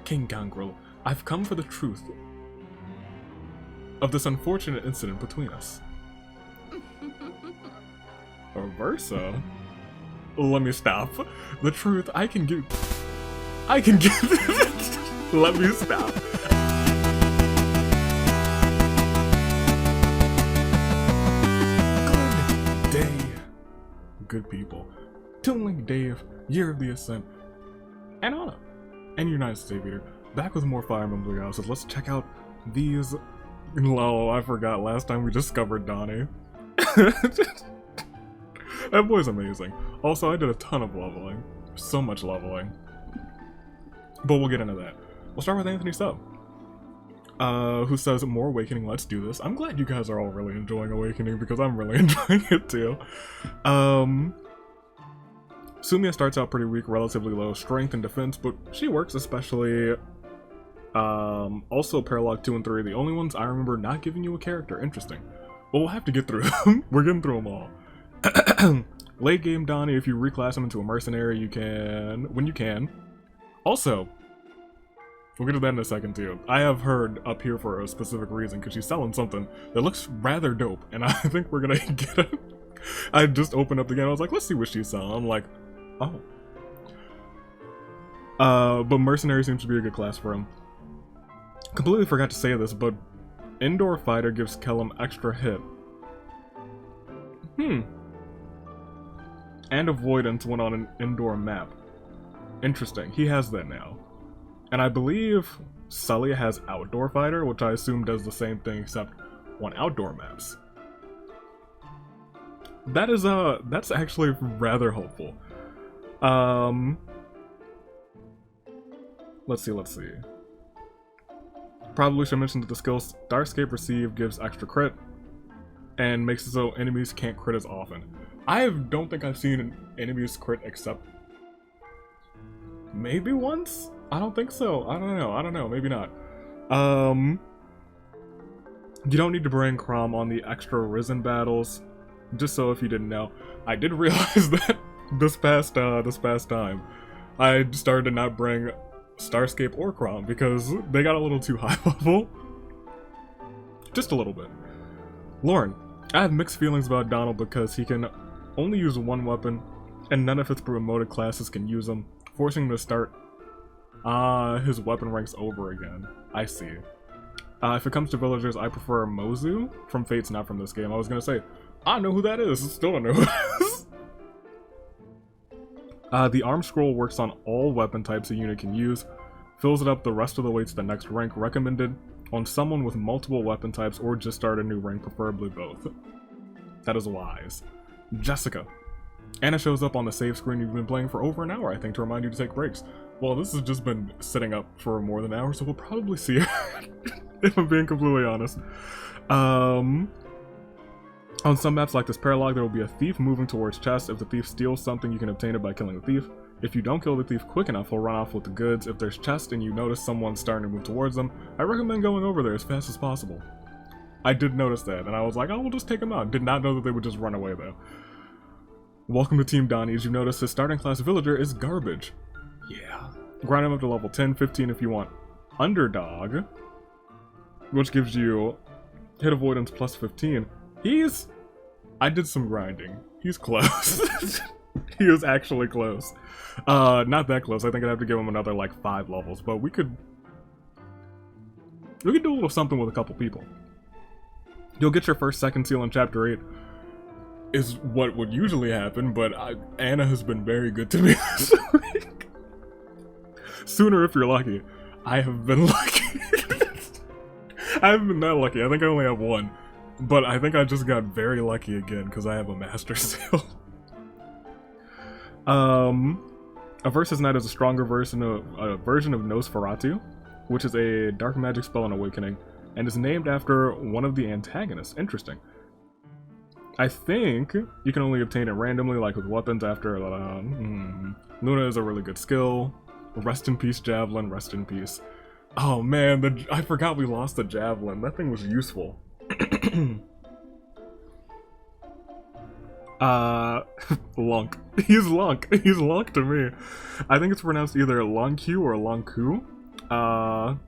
King Gangrel, I've come for the truth of this unfortunate incident between us. Aversa? Let me stop. The truth, I can give Let me stop. Good day, good people. Toon Link Dave, Year of the Ascent, and Anna, and United States Leader, back with more Fire Emblem houses. Let's check out these. Oh, I forgot last time we discovered DONNY. That boy's amazing. Also, I did a ton of leveling. So much leveling. But we'll get into that. We'll start with Anthony Sub, who says, more Awakening, let's do this. I'm glad you guys are all really enjoying Awakening because I'm really enjoying it too. Sumia starts out pretty weak, relatively low strength and defense, but she works, especially. Also Paralogue 2 and 3 are the only ones I remember not giving you a character. Interesting. Well, we'll have to get through them. We're getting through them all. Late game DONNY, if you reclass him into a mercenary, you can, when you can. Also, we'll get to that in a second too. I have heard up here for a specific reason, because she's selling something that looks rather dope, and I think we're gonna get it. I just opened up the game, I was like, let's see what she's selling. I'm like, oh. But mercenary seems to be a good class for him. Completely forgot to say this, but Indoor Fighter gives Kellum extra hit. And avoidance when on an indoor map. Interesting, he has that now. And I believe Sully has Outdoor Fighter, which I assume does the same thing except on outdoor maps. That is, that's actually rather hopeful. Let's see. Probably should mention that the skill Starscape Receive gives extra crit and makes it so enemies can't crit as often. I don't think I've seen an enemy's crit except maybe once? I don't think so. I don't know, maybe not. You don't need to bring Chrom on the extra Risen battles. Just so if you didn't know, I did realize that this past time, I started to not bring Starscape or Chrom because they got a little too high level. Just a little bit. Lauren, I have mixed feelings about Donald because he can only use one weapon, and none of his promoted classes can use them, forcing him to start his weapon ranks over again. I see. If it comes to villagers, I prefer Mozu from Fates, not from this game. I was gonna say, I know who that is, still don't know who it is. The arm scroll works on all weapon types a unit can use, fills it up the rest of the way to the next rank, recommended on someone with multiple weapon types or just start a new rank, preferably both. That is wise. Jessica. Anna shows up on the save screen you've been playing for over an hour, I think, to remind you to take breaks. Well, this has just been sitting up for more than an hour, so we'll probably see her, if I'm being completely honest. On some maps like this Paralogue, there will be a thief moving towards chest. If the thief steals something, you can obtain it by killing the thief. If you don't kill the thief quick enough, he'll run off with the goods. If there's chest and you notice someone starting to move towards them, I recommend going over there as fast as possible. I did notice that, and I was like, oh, we'll just take them out. Did not know that they would just run away, though. Welcome to Team Donnie. As you notice, his starting class villager is garbage. Yeah. Grind him up to level 10, 15 if you want Underdog, which gives you hit avoidance plus 15. I did some grinding. He's close. He is actually close. Not that close. I think I'd have to give him another, like, 5 levels, but we could do a little something with a couple people. You'll get your first second seal in Chapter 8, is what would usually happen, but Anna has been very good to me this week. Sooner if you're lucky. I have been lucky. I haven't been that lucky. I think I only have one. But I think I just got very lucky again because I have a Master Seal. Aversa's Knight is a stronger version of Nosferatu, which is a dark magic spell in Awakening, and is named after one of the antagonists. Interesting. I think you can only obtain it randomly, like with weapons after... Luna is a really good skill. Rest in peace, Javelin. Rest in peace. Oh man, I forgot we lost the Javelin. That thing was useful. Uh, LONK. He's LONK. He's LONK to me. I think it's pronounced either LONQ or LONKU.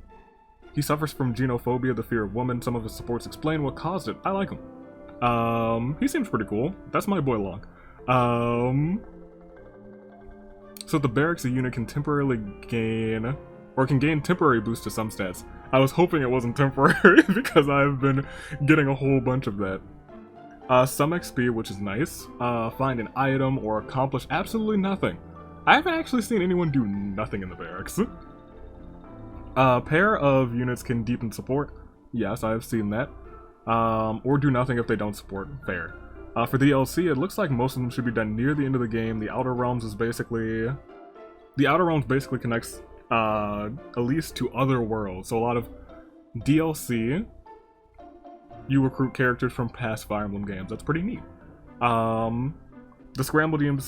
He suffers from genophobia, the fear of women. Some of his supports explain what caused it. I like him. He seems pretty cool. That's my boy LONK. So the barracks, a unit can temporarily gain, or can gain temporary boost to some stats. I was hoping it wasn't temporary because I've been getting a whole bunch of that. Some XP, which is nice. Find an item or accomplish absolutely nothing. I haven't actually seen anyone do nothing in the barracks. Pair of units can deepen support. Yes, I have seen that. Or do nothing if they don't support. Fair. For the DLC, it looks like most of them should be done near the end of the game. The Outer Realms is basically... The Outer Realms basically connects, at least to other worlds. So a lot of DLC... You recruit characters from past Fire Emblem games. That's pretty neat. The Scramble the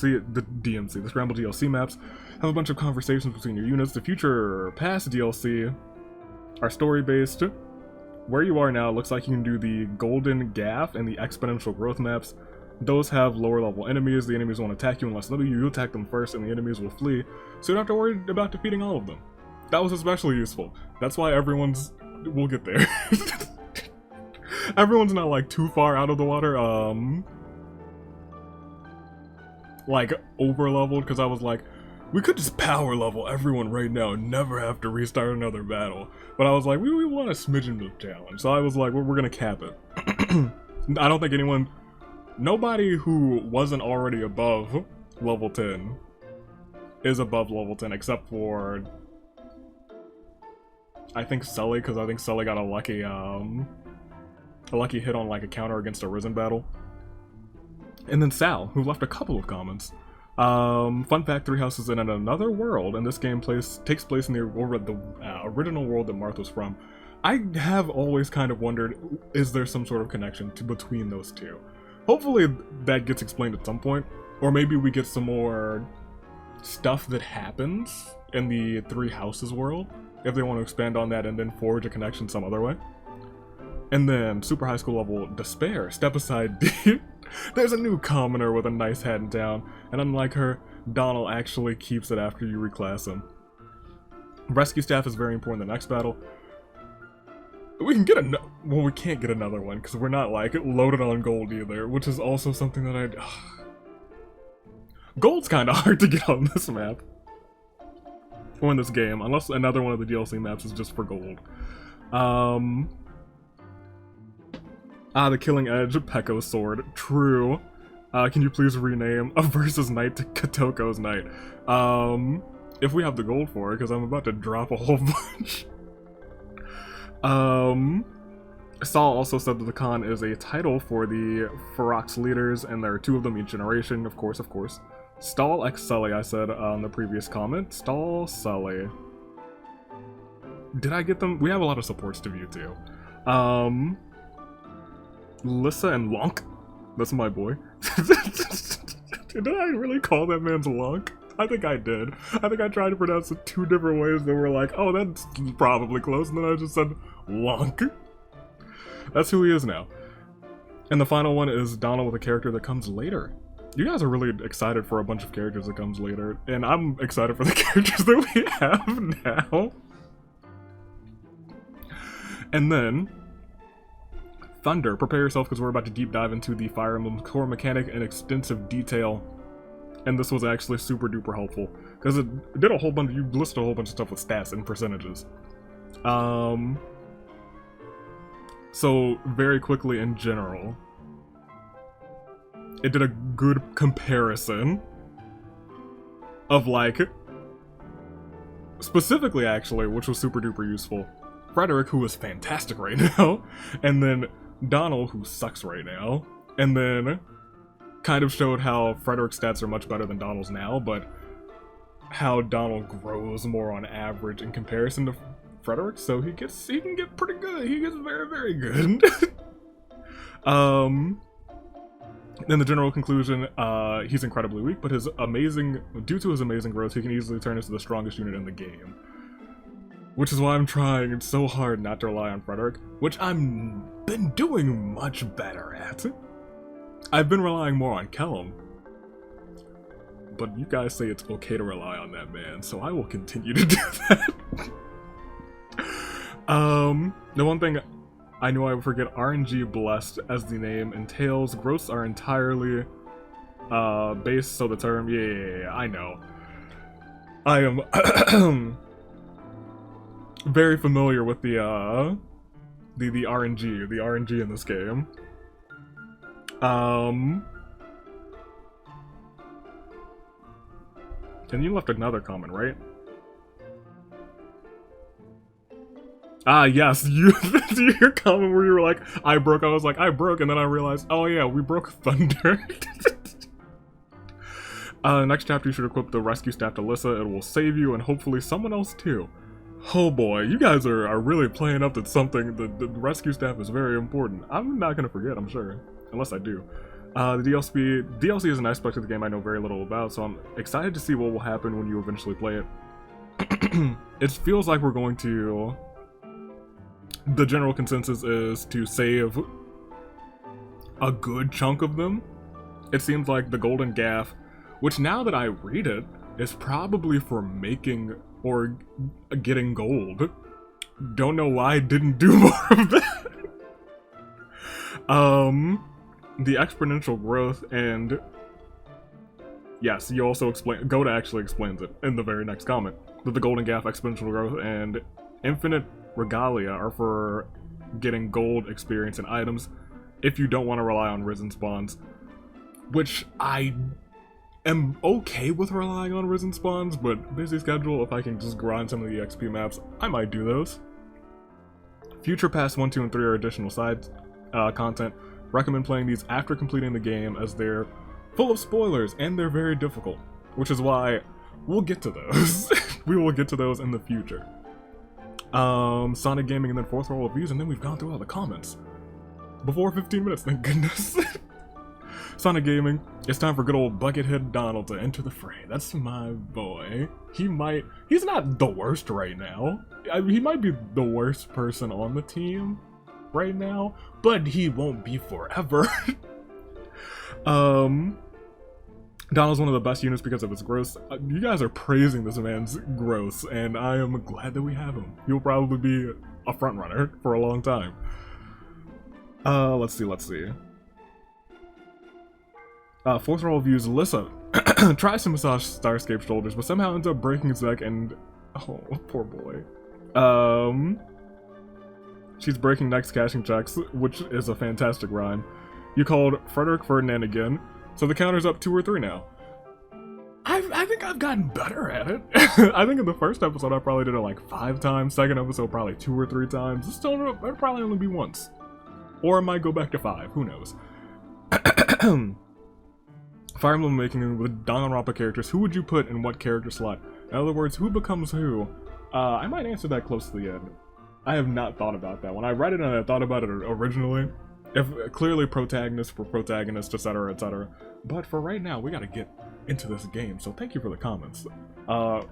Scramble DLC maps have a bunch of conversations between your units. The future past DLC are story-based. Where you are now, it looks like you can do the Golden Gaff and the Exponential Growth maps. Those have lower level enemies. The enemies won't attack you unless you attack them first, and the enemies will flee, so you don't have to worry about defeating all of them. That was especially useful. That's why we'll get there. Everyone's not like too far out of the water, like over leveled, because I was like, we could just power level everyone right now and never have to restart another battle. But I was like, we want a smidgen of challenge, so I was like, we're gonna cap it. I don't think nobody who wasn't already above level 10 is above level 10, except for, I think Sully, because I think Sully got a lucky hit on like a counter against a Risen battle. And then Sal, who left a couple of comments. Fun fact, 3 houses in another world, and this game takes place in the original world that Marth was from. I have always kind of wondered, is there some sort of connection between those two? Hopefully that gets explained at some point, or maybe we get some more stuff that happens in the 3 houses world, if they want to expand on that and then forge a connection some other way. And then, super high school level Despair, Step Aside D. There's a new commoner with a nice hat in town, and unlike her, Donald actually keeps it after you reclass him. Rescue staff is very important in the next battle. We can get we can't get another one, because we're not, like, loaded on gold either, which is also something that Gold's kind of hard to get on this map. Or in this game, unless another one of the DLC maps is just for gold. The Killing Edge, Pekko's sword. True. Can you please rename Aversa's Knight to Kotoko's Knight? If we have the gold for it, because I'm about to drop a whole bunch. Stahl also said that the Khan is a title for the Ferox leaders, and there are 2 of them each generation, of course. Stahl x Sully, I said on the previous comment. Stahl, Sully. Did I get them? We have a lot of supports to view, too. Lissa and LONK. That's my boy. Did I really call that man's LONK? I think I did. I think I tried to pronounce it 2 different ways that were like, oh, that's probably close, and then I just said LONK. That's who he is now. And the final one is Donald with a character that comes later. You guys are really excited for a bunch of characters that comes later, and I'm excited for the characters that we have now. And then Thunder, prepare yourself because we're about to deep dive into the Fire Emblem's core mechanic in extensive detail. And this was actually super duper helpful because it did a whole bunch, you listed a whole bunch of stuff with stats and percentages. So very quickly in general, it did a good comparison of like, specifically actually, which was super duper useful, Frederick, who is fantastic right now, and then Donald, who sucks right now, and then kind of showed how Frederick's stats are much better than Donald's now, but how Donald grows more on average in comparison to Frederick, so he can get pretty good. He gets very, very good. In the general conclusion, he's incredibly weak, but due to his amazing growth, he can easily turn into the strongest unit in the game. Which is why I'm trying so hard not to rely on Frederick, which I've been doing much better at. I've been relying more on Chrom, but you guys say it's okay to rely on that man, so I will continue to do that. The one thing I know I would forget, RNG Blessed as the name entails, growths are entirely base, so the term, yeah, I know. I am very familiar with the RNG in this game. And you left another comment, right? Ah, yes, your comment where you were like, I broke, I was like, I broke, and then I realized, oh yeah, we broke Thunder. Next chapter you should equip the rescue staff to Lissa, it will save you, and hopefully someone else too. Oh boy, you guys are really playing up that something, the rescue staff is very important. I'm not gonna forget, I'm sure, unless I do. The DLC is an aspect of the game I know very little about, so I'm excited to see what will happen when you eventually play it. It feels like we're going to... The general consensus is to save a good chunk of them. It seems like the Golden Gaff, which now that I read it, is probably for making or getting gold. Don't know why I didn't do more of that. The exponential growth, and yes, you also explain, Goda actually explains it in the very next comment, that the Golden Gaff, exponential growth, and infinite regalia are for getting gold, experience, and items if you don't want to rely on risen spawns, which I am okay with relying on risen spawns, but busy schedule, if I can just grind some of the XP maps, I might do those. Future Pass 1, 2, and 3 are additional side content. Recommend playing these after completing the game as they're full of spoilers and they're very difficult, which is why we'll get to those. We will get to those in the future. Sonic Gaming and then fourth roll of views, and then we've gone through all the comments. Before 15 minutes, thank goodness. Sonic Gaming, it's time for good old Buckethead Donald to enter the fray. That's my boy. He's not the worst right now. He might be the worst person on the team right now, but he won't be forever. Donald's one of the best units because of his growth. You guys are praising this man's growth, and I am glad that we have him. He'll probably be a front runner for a long time. Let's see. Fourth roll views Lissa tries to massage Starscape's shoulders, but somehow ends up breaking his neck and... Oh, poor boy. She's breaking necks, cashing checks, which is a fantastic rhyme. You called Frederick Ferdinand again, so the counter's up 2 or 3 now. I think I've gotten better at it. I think in the first episode I probably did it like 5 times, second episode probably 2 or 3 times. This still, it'll probably only be once. Or it might go back to 5, who knows. Fire Emblem making with Danganronpa characters, who would you put in what character slot? In other words, who becomes who? I might answer that close to the end. I have not thought about that. When I read it and I thought about it originally, if clearly protagonist for protagonist, etc., etc. But for right now, we gotta get into this game, so thank you for the comments.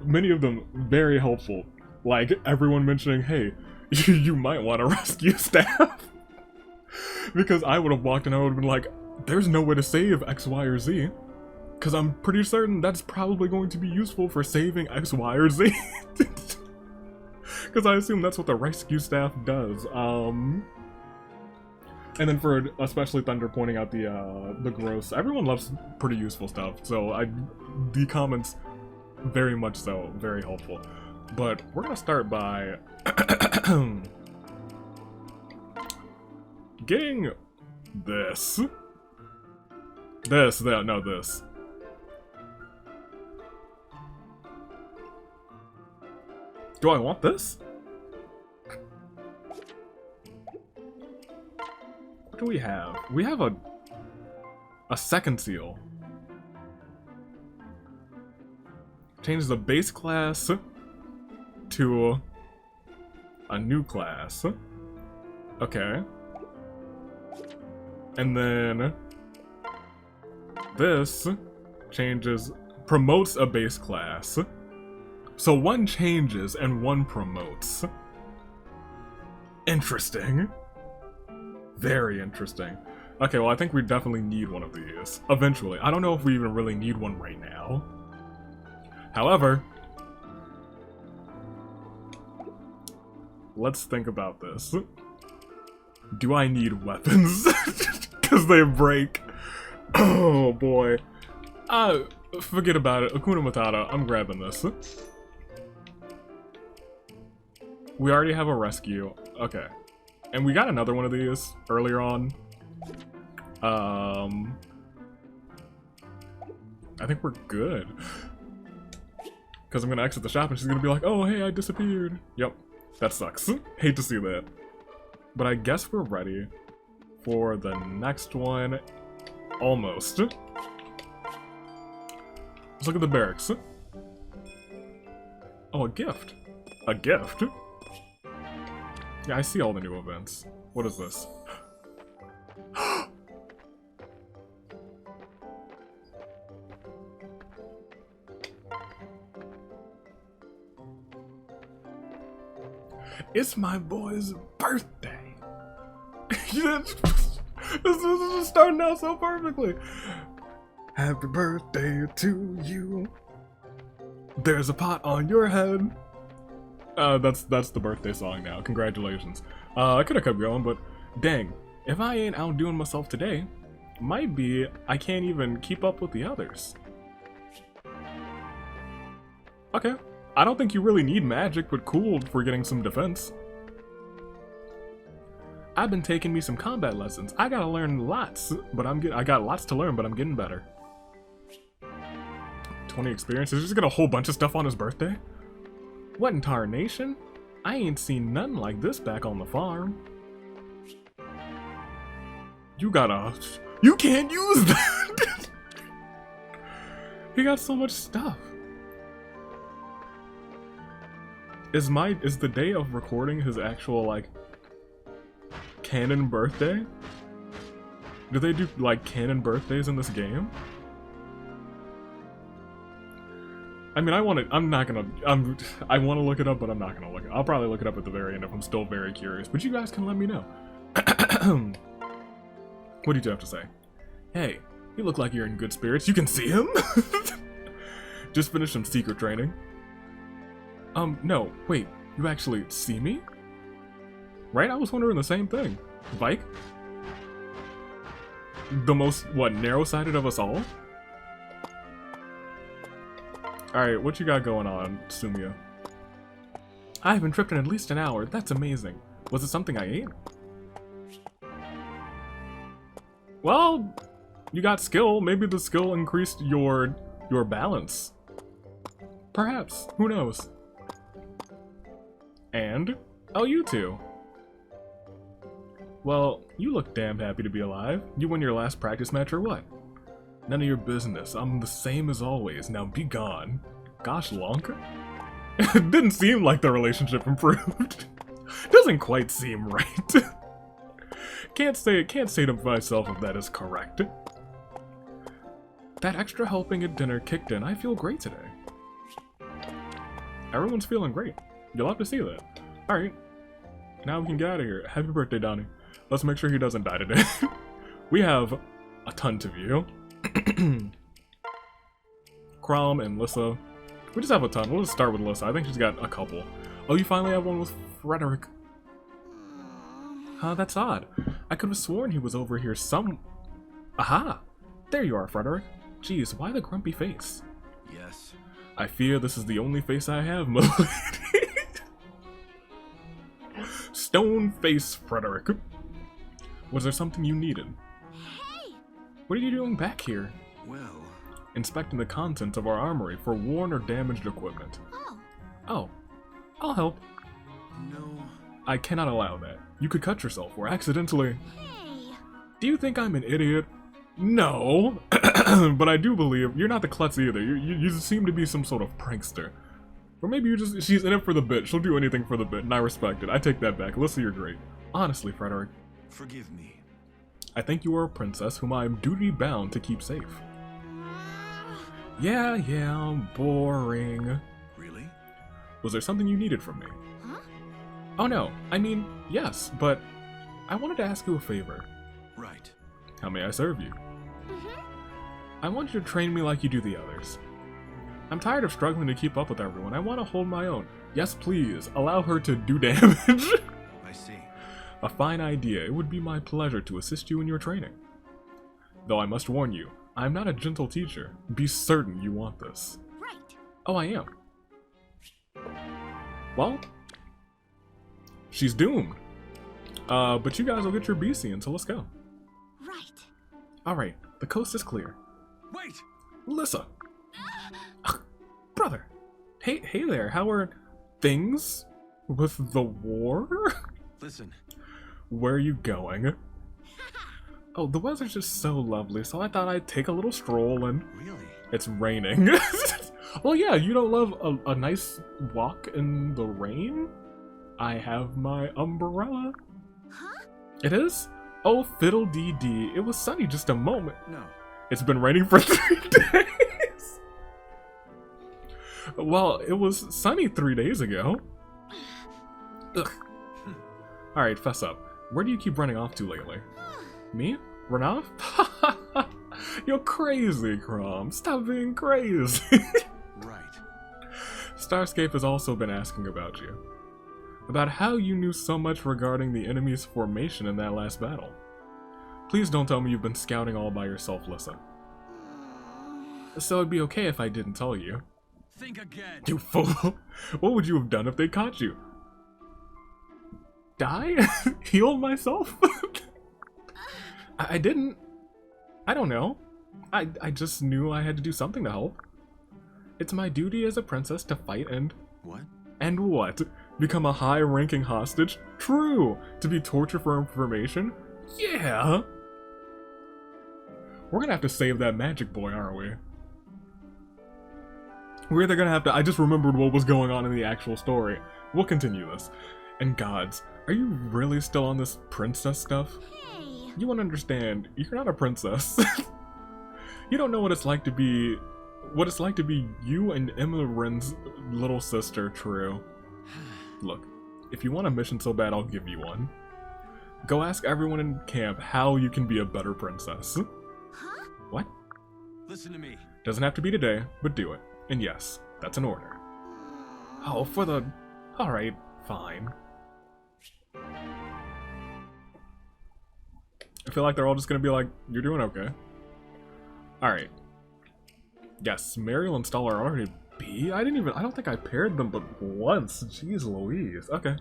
Many of them very helpful. Like, everyone mentioning, hey, you might want to rescue staff. Because I would have walked and I would have been like, there's no way to save X, Y, or Z. Because I'm pretty certain that's probably going to be useful for saving X, Y, or Z. Because I assume that's what the rescue staff does. And then for especially Thunder pointing out the gross, everyone loves pretty useful stuff. So the comments very much so, very helpful. But we're gonna start by getting this. This. Do I want this? What do we have? We have a second seal. Changes the base class to a new class. Okay. And then this promotes a base class. So one changes and one promotes. Interesting. Very interesting. Okay, well, I think we definitely need one of these. Eventually. I don't know if we even really need one right now. However, let's think about this. Do I need weapons? Because they break. Oh, boy. Forget about it. Hakuna Matata. I'm grabbing this. We already have a rescue. Okay. And we got another one of these earlier on. I think we're good. Because I'm going to exit the shop and she's going to be like, oh, hey, I disappeared. Yep. That sucks. Hate to see that. But I guess we're ready for the next one. Almost. Let's look at the barracks. Oh, a gift. A gift? Yeah, I see all the new events. What is this? It's my boy's birthday. This is starting out so perfectly. Happy birthday to you. There's a pot on your head. That's the birthday song now. Congratulations. I could have kept going, but dang, if I ain't outdoing myself today, might be I can't even keep up with the others. Okay. I don't think you really need magic, but cool for getting some defense. I've been taking me some combat lessons. I gotta learn lots, but I got lots to learn, but I'm getting better. 20 experience? Is he just got a whole bunch of stuff on his birthday? What in tarnation? I ain't seen nothing like this back on the farm. You can't use that! He got so much stuff. Is the day of recording his actual, like, canon birthday? Do they do, like, canon birthdays in this game? I mean, I want to look it up, but I'm not gonna look it up. I'll probably look it up at the very end if I'm still very curious, but you guys can let me know. What do you have to say? Hey, you look like you're in good spirits. You can see him? Just finished some secret training. No, wait, you actually see me? Right? I was wondering the same thing. Vaike? The most, what, narrow-sided of us all? Alright, what you got going on, Sumia? I haven't tripped in at least an hour. That's amazing. Was it something I ate? Well, you got skill. Maybe the skill increased your balance. Perhaps. Who knows? And? Oh, you two. Well, you look damn happy to be alive. You won your last practice match or what? None of your business. I'm the same as always. Now be gone. Gosh, LONK? It didn't seem like the relationship improved. Doesn't quite seem right. Can't say to myself if that is correct. That extra helping at dinner kicked in. I feel great today. Everyone's feeling great. You'll have to see that. Alright. Now we can get out of here. Happy birthday, Donnie. Let's make sure he doesn't die today. We have a ton to view. Chrom and Lissa. We just have a ton. We'll just start with Lissa. I think she's got a couple. Oh, you finally have one with Freddie. Huh, that's odd. I could have sworn he was over here Aha! There you are, Freddie. Jeez, why the grumpy face? Yes. I fear this is the only face I have, milady. Stone face, Freddie. Was there something you needed? Hey! What are you doing back here? Well... Inspecting the contents of our armory for worn or damaged equipment. Oh, I'll help. No... I cannot allow that. You could cut yourself or accidentally... Hey! Do you think I'm an idiot? No! But I do believe you're not the klutz either. You seem to be some sort of prankster. Or maybe she's in it for the bit. She'll do anything for the bit, and I respect it. I take that back. Lissa, you're great. Honestly, Freddie. Forgive me. I think you are a princess whom I am duty-bound to keep safe. Yeah, boring. Really? Was there something you needed from me? Huh? Oh no, I mean, yes, but I wanted to ask you a favor. Right. How may I serve you? I want you to train me like you do the others. I'm tired of struggling to keep up with everyone. I want to hold my own. Yes, please. Allow her to do damage. I see. A fine idea. It would be my pleasure to assist you in your training. Though I must warn you, I'm not a gentle teacher. Be certain you want this. Right. Oh, I am. Well, she's doomed. But you guys will get your BC in, so let's go. Right. Alright, the coast is clear. Wait! Lissa! Brother! Hey there, how are things with the war? Listen. Where are you going? Oh, the weather's just so lovely, so I thought I'd take a little stroll and... Really? It's raining. Well, yeah, you don't love a nice walk in the rain? I have my umbrella. Huh? It is? Oh, fiddle-dee-dee. It was sunny just a moment. No. It's been raining for 3 days. Well, it was sunny 3 days ago. Ugh. Alright, fess up. Where do you keep running off to lately? Me? Run off? You're crazy, Chrom. Stop being crazy. Right. Starscape has also been asking about you. About how you knew so much regarding the enemy's formation in that last battle. Please don't tell me you've been scouting all by yourself, Lissa. So it'd be okay if I didn't tell you. Think again. You fool! What would you have done if they caught you? Die? Heal myself? I didn't. I don't know. I just knew I had to do something to help. It's my duty as a princess to fight and... What? And what? Become a high-ranking hostage? True! To be tortured for information? Yeah! We're gonna have to save that magic boy, aren't we? We're either gonna have to... I just remembered what was going on in the actual story. We'll continue this. And gods, are you really still on this princess stuff? Hey. You won't understand. You're not a princess. You don't know what it's like to be... What it's like to be you and Emma's little sister, True. Look, if you want a mission so bad, I'll give you one. Go ask everyone in camp how you can be a better princess. Huh? What? Listen to me. Doesn't have to be today, but do it. And yes, that's an order. Oh, for the... Alright, fine. I feel like they're all just gonna be like, you're doing okay. Alright. Yes, Miriel and Stahl are already B? I don't think I paired them but once. Jeez Louise. Okay.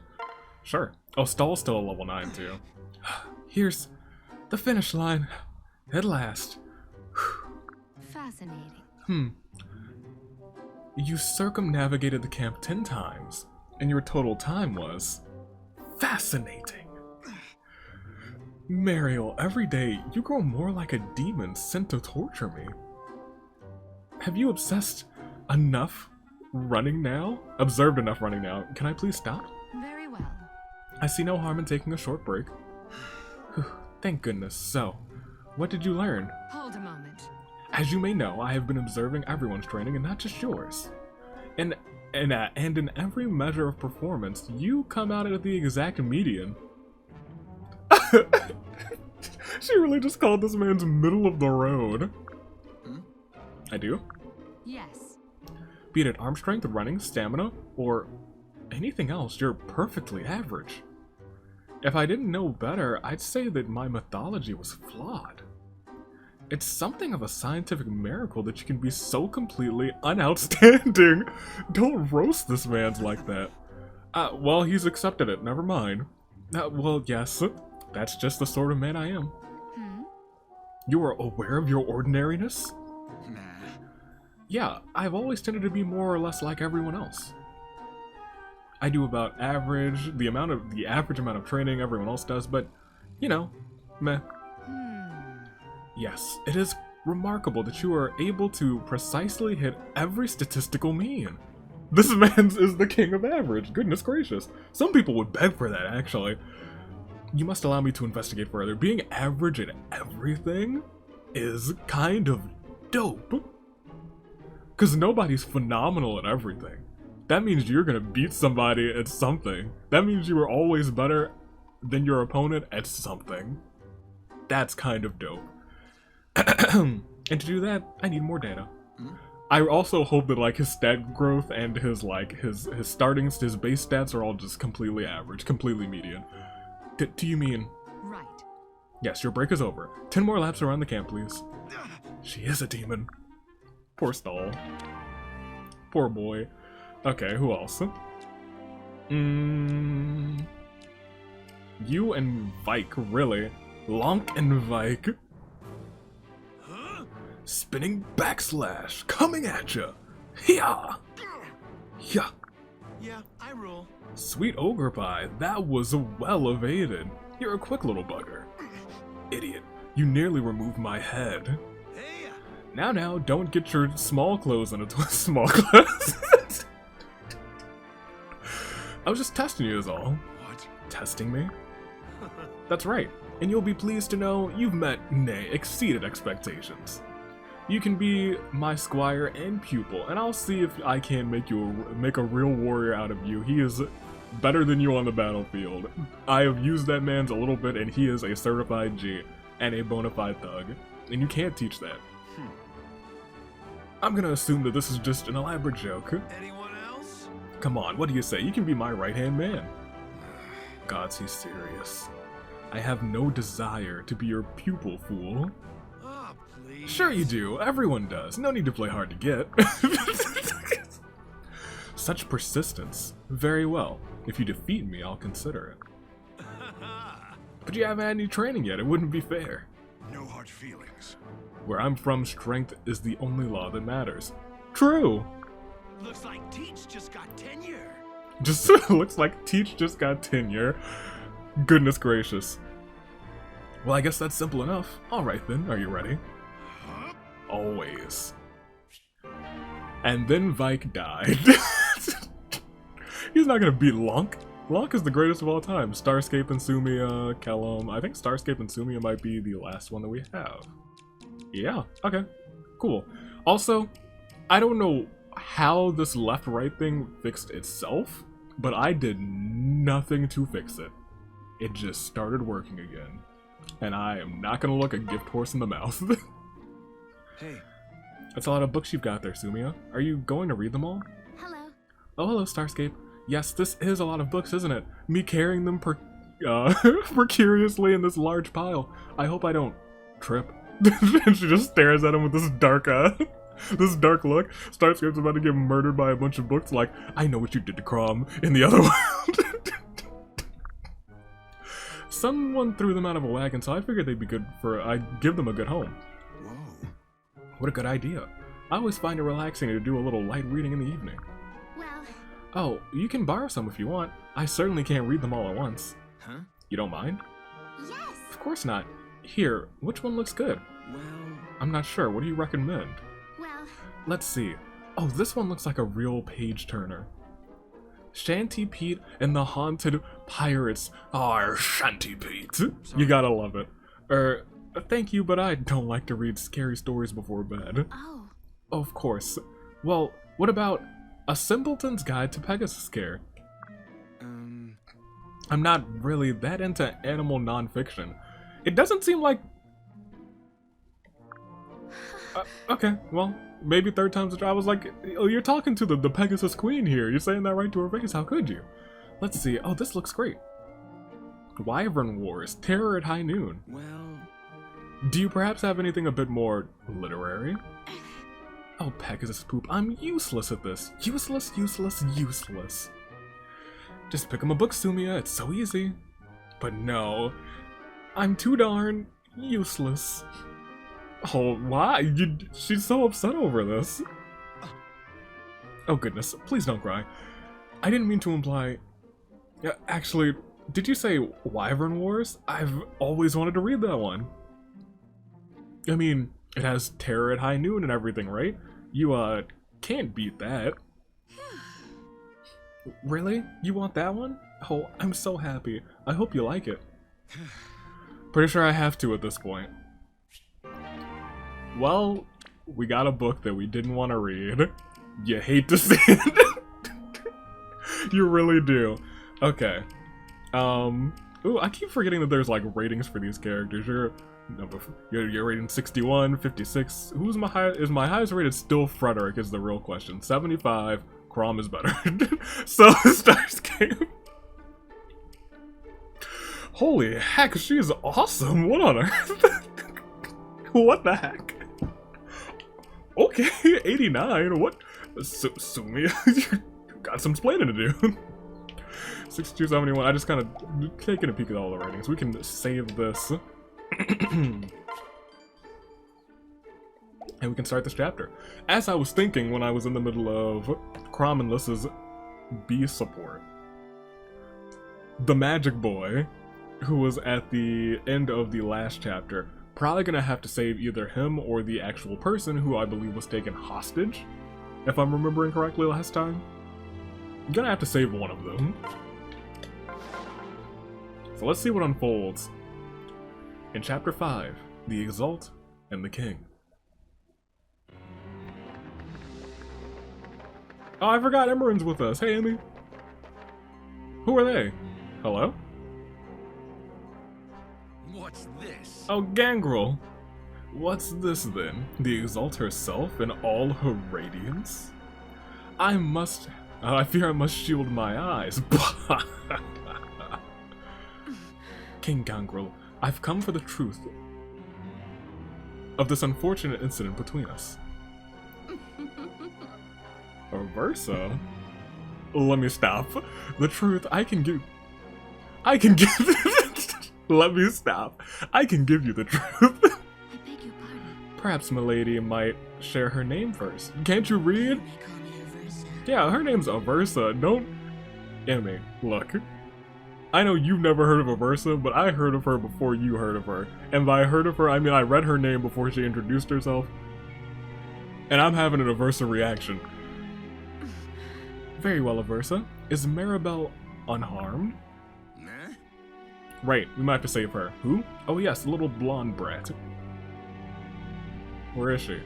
Sure. Oh, Stahl's still a level 9 too. Here's the finish line. At last. Fascinating. You circumnavigated the camp 10 times, and your total time was... fascinating. Miriel, every day you grow more like a demon sent to torture me. Have you obsessed enough running now? Observed enough running now. Can I please stop? Very well. I see no harm in taking a short break. Thank goodness. So, what did you learn? Hold a moment. As you may know, I have been observing everyone's training and not just yours. And in every measure of performance, you come out at the exact median. She really just called this man's middle of the road. I do? Yes. Be it at arm strength, running, stamina, or anything else, you're perfectly average. If I didn't know better, I'd say that my mythology was flawed. It's something of a scientific miracle that you can be so completely unoutstanding. Don't roast this man's like that. Well, he's accepted it, never mind. Well, yes, that's just the sort of man I am. You are aware of your ordinariness? Nah. Yeah, I've always tended to be more or less like everyone else. I do about average, the average amount of training everyone else does, but, you know, meh. Yes, it is remarkable that you are able to precisely hit every statistical mean. This man is the king of average, goodness gracious. Some people would beg for that, actually. You must allow me to investigate further. Being average at everything is kind of dope. Because nobody's phenomenal at everything. That means you're gonna beat somebody at something. That means you are always better than your opponent at something. That's kind of dope. And to do that, I need more data. I also hope that like his stat growth and his like his starting his base stats are all just completely average, completely median. Do you mean? Right. Yes, your break is over. 10 more laps around the camp, please. She is a demon. Poor Stahl. Poor boy. Okay, who else? You and Vaike, really? LONK and Vaike? Spinning backslash, coming at ya! Yeah! Yeah! Yeah, I rule. Sweet ogre pie, that was well evaded. You're a quick little bugger. Idiot, you nearly removed my head. Hey! Now, don't get your small clothes on a small clothes. I was just testing you is all. What? Testing me? That's right, and you'll be pleased to know you've met, nay, exceeded expectations. You can be my squire and pupil, and I'll see if I can make a real warrior out of you. He is better than you on the battlefield. I have used that man's a little bit, and he is a certified G and a bona fide thug, and you can't teach that. I'm gonna assume that this is just an elaborate joke. Anyone else? Come on, what do you say? You can be my right-hand man. Gods, he's serious. I have no desire to be your pupil, fool. Ah, please. Sure you do, everyone does. No need to play hard to get. Such persistence. Very well. If you defeat me, I'll consider it. But you haven't had any training yet, it wouldn't be fair. No hard feelings. Where I'm from, strength is the only law that matters. True! Looks like Teach just got tenure. Just looks like Teach just got tenure. Goodness gracious. Well, I guess that's simple enough. Alright then, are you ready? Huh? Always. And then Vaike died. He's not gonna beat LONK. LONK is the greatest of all time. Starscape and Sumia, Chrom. I think Starscape and Sumia might be the last one that we have. Yeah, okay. Cool. Also, I don't know how this left-right thing fixed itself, but I did nothing to fix it. It just started working again. And I am not gonna look a gift horse in the mouth. Hey. That's a lot of books you've got there, Sumia. Are you going to read them all? Hello. Oh, hello, Starscape. Yes, this is a lot of books, isn't it? Me carrying them precariously in this large pile. I hope I don't trip. And she just stares at him with this dark look. Starscape's about to get murdered by a bunch of books like, I know what you did to Chrom in the other world. Someone threw them out of a wagon, so I figured they'd be good I'd give them a good home. Whoa. What a good idea. I always find it relaxing to do a little light reading in the evening. Well. Oh, you can borrow some if you want. I certainly can't read them all at once. Huh? You don't mind? Yes. Of course not. Here, which one looks good? Well. I'm not sure. What do you recommend? Well. Let's see. Oh, this one looks like a real page-turner. Shanty Pete and the Haunted Pirates. Oh, Shanty Pete. Sorry. You gotta love it. Thank you, but I don't like to read scary stories before bed. Oh. Of course. Well, what about A Simpleton's Guide to Pegasus Care? I'm not really that into animal nonfiction. It doesn't seem like... okay, well, maybe third time's a charm. I was like, oh, you're talking to the Pegasus Queen here. You're saying that right to her face. How could you? Let's see. Oh, this looks great. Wyvern Wars, Terror at High Noon. Well. Do you perhaps have anything a bit more literary? Oh, Pegasus poop. I'm useless at this. Useless, useless, useless. Just pick him a book, Sumia. It's so easy. But no. I'm too darn useless. Oh, why? She's so upset over this. Oh goodness, please don't cry. I didn't mean to imply... Yeah, actually, did you say Wyvern Wars? I've always wanted to read that one. I mean, it has Terror at High Noon and everything, right? You, can't beat that. Really? You want that one? Oh, I'm so happy. I hope you like it. Pretty sure I have to at this point. Well, we got a book that we didn't want to read. You hate to see it. You really do. Okay. Ooh, I keep forgetting that there's like ratings for these characters. You're rating 61, 56. Who's my high? Is my highest rated still Frederick? Is the real question. 75. Chrom is better. So Starscape. Holy heck, she is awesome. What on earth? What the heck? Okay, 89. What? Sumia, you got some explaining to do. 6271. I just kind of taking a peek at all the ratings. We can save this. And we can start this chapter. As I was thinking when I was in the middle of Chrom and Lissa's B support, the magic boy, who was at the end of the last chapter, probably gonna have to save either him or the actual person who I believe was taken hostage, if I'm remembering correctly last time. I'm gonna have to save one of them. So let's see what unfolds in Chapter 5, The Exalt and the King. Oh, I forgot Emeren's with us. Hey, Emmy. Who are they? Hello? What's this? Oh, Gangrel. What's this then? The Exalt herself in all her radiance? I fear I must shield my eyes. King Gangrel, I've come for the truth of this unfortunate incident between us. Aversa? Let me stop. The truth I can give. Let me stop. I can give you the truth. I beg your pardon. Perhaps Milady might share her name first. Can't you read? They call me Aversa. Yeah, her name's Aversa. Don't... Emmy, look. I know you've never heard of Aversa, but I heard of her before you heard of her. And by heard of her, I mean I read her name before she introduced herself. And I'm having an Aversa reaction. Very well, Aversa. Is Mirabelle unharmed? Nah? Right, we might have to save her. Who? Oh yes, the little blonde brat. Where is she?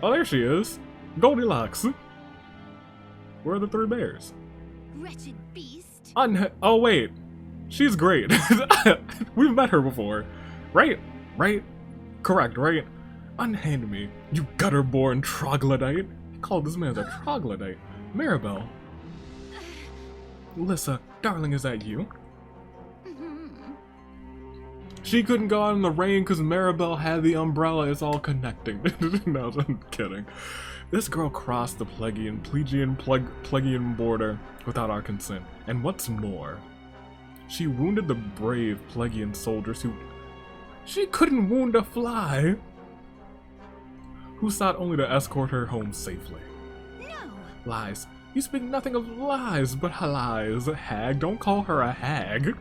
Oh, there she is. Goldilocks. Where are the three bears? Wretched beast. Oh wait, she's great. We've met her before. Right? Correct, right? Unhand me, you gutter-born troglodyte. He called this man a troglodyte. Mirabelle. Lissa, darling, is that you? She couldn't go out in the rain because Mirabelle had the umbrella. It's all connecting. No, I'm kidding. This girl crossed the Plegian border without our consent. And what's more, she wounded the brave Plegian soldiers who... She couldn't wound a fly! Who sought only to escort her home safely. No. Lies. You speak nothing of lies, but lies. Hag, don't call her a hag.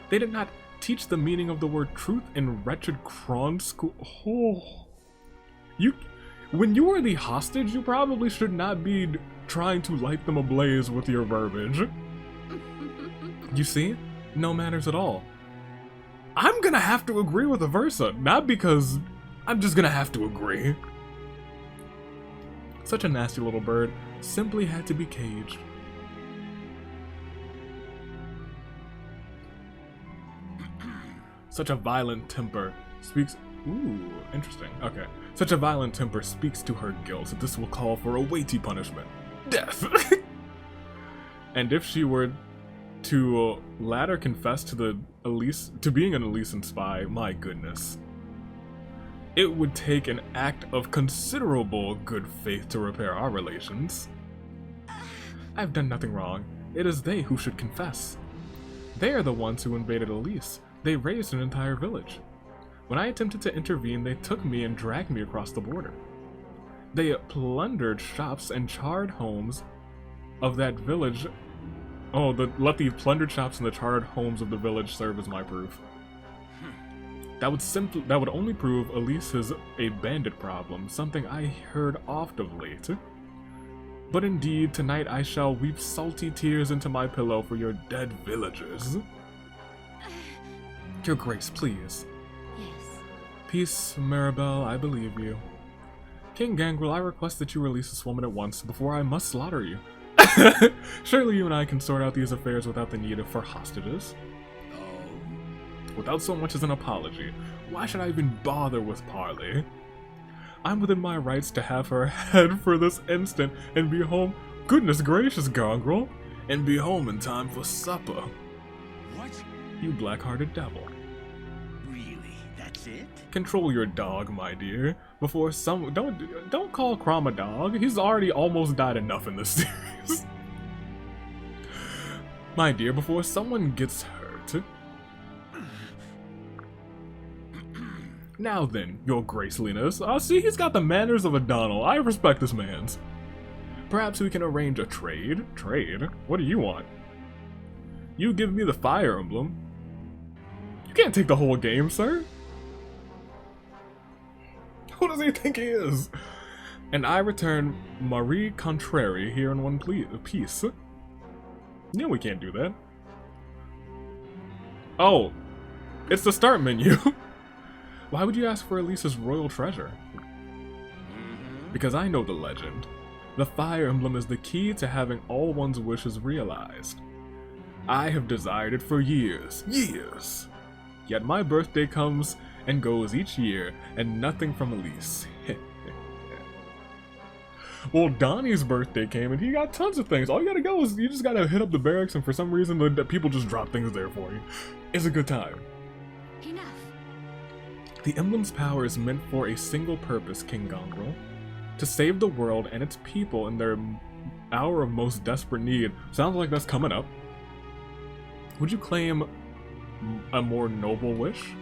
They did not teach the meaning of the word truth in wretched Chrom school. Oh. When you are the hostage, you probably should not be trying to light them ablaze with your verbiage. You see? No manners at all. I'm gonna have to agree with Aversa, not because I'm just gonna have to agree. Such a nasty little bird simply had to be caged. Such a violent temper speaks... Ooh, interesting. Okay. Such a violent temper speaks to her guilt that this will call for a weighty punishment. Death! And if she were to latter confess to being an Elysian spy, my goodness. It would take an act of considerable good faith to repair our relations. I've done nothing wrong. It is they who should confess. They are the ones who invaded Elise. They razed an entire village. When I attempted to intervene, they took me and dragged me across the border. They plundered shops and charred homes of that village. Oh, let the plundered shops and the charred homes of the village serve as my proof. That would only prove Elise is a bandit problem, something I heard oft of late. But indeed, tonight I shall weep salty tears into my pillow for your dead villagers. Your Grace, please. Yes. Peace, Mirabelle, I believe you. King Gangrel, I request that you release this woman at once before I must slaughter you. Surely you and I can sort out these affairs without the need for hostages. Oh. without so much as an apology. Why should I even bother with parley? I'm within my rights to have her head for this instant and be home. Goodness gracious, Gongrel! And be home in time for supper. What? You black-hearted devil. Really? That's it? Control your dog, my dear. Before some don't call Chrom a dog. He's already almost died enough in this series. My dear, before someone gets hurt. Now then, your graceliness. See, he's got the manners of a Donald. I respect this man's. Perhaps we can arrange a trade? Trade? What do you want? You give me the fire emblem. You can't take the whole game, sir. Who does he think he is? And I return Marie Contrary here in one piece. Yeah, we can't do that. Oh, it's the start menu. Why would you ask for Elisa's royal treasure? Because I know the legend. The fire emblem is the key to having all one's wishes realized. I have desired it for years, years. Yet my birthday comes and goes each year, and nothing from Elise. Well, Donnie's birthday came and he got tons of things. All you gotta go is you just gotta hit up the barracks, and for some reason the people just drop things there for you. It's a good time. Enough. The emblem's power is meant for a single purpose, King Gongrel. To save the world and its people in their hour of most desperate need. Sounds like that's coming up. Would you claim a more noble wish?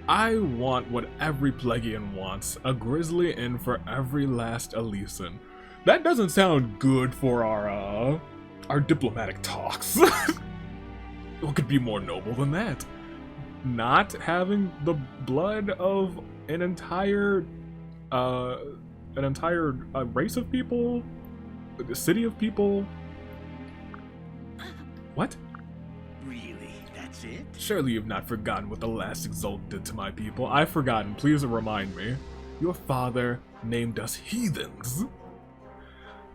I want what every Plegian wants, a grizzly inn for every last Elisan. That doesn't sound good for our diplomatic talks. What could be more noble than that? Not having the blood of an entire race of people, a city of people. What? Really? That's it? Surely you've not forgotten what the last Exalt did to my people. I've forgotten, please remind me. Your father named us heathens.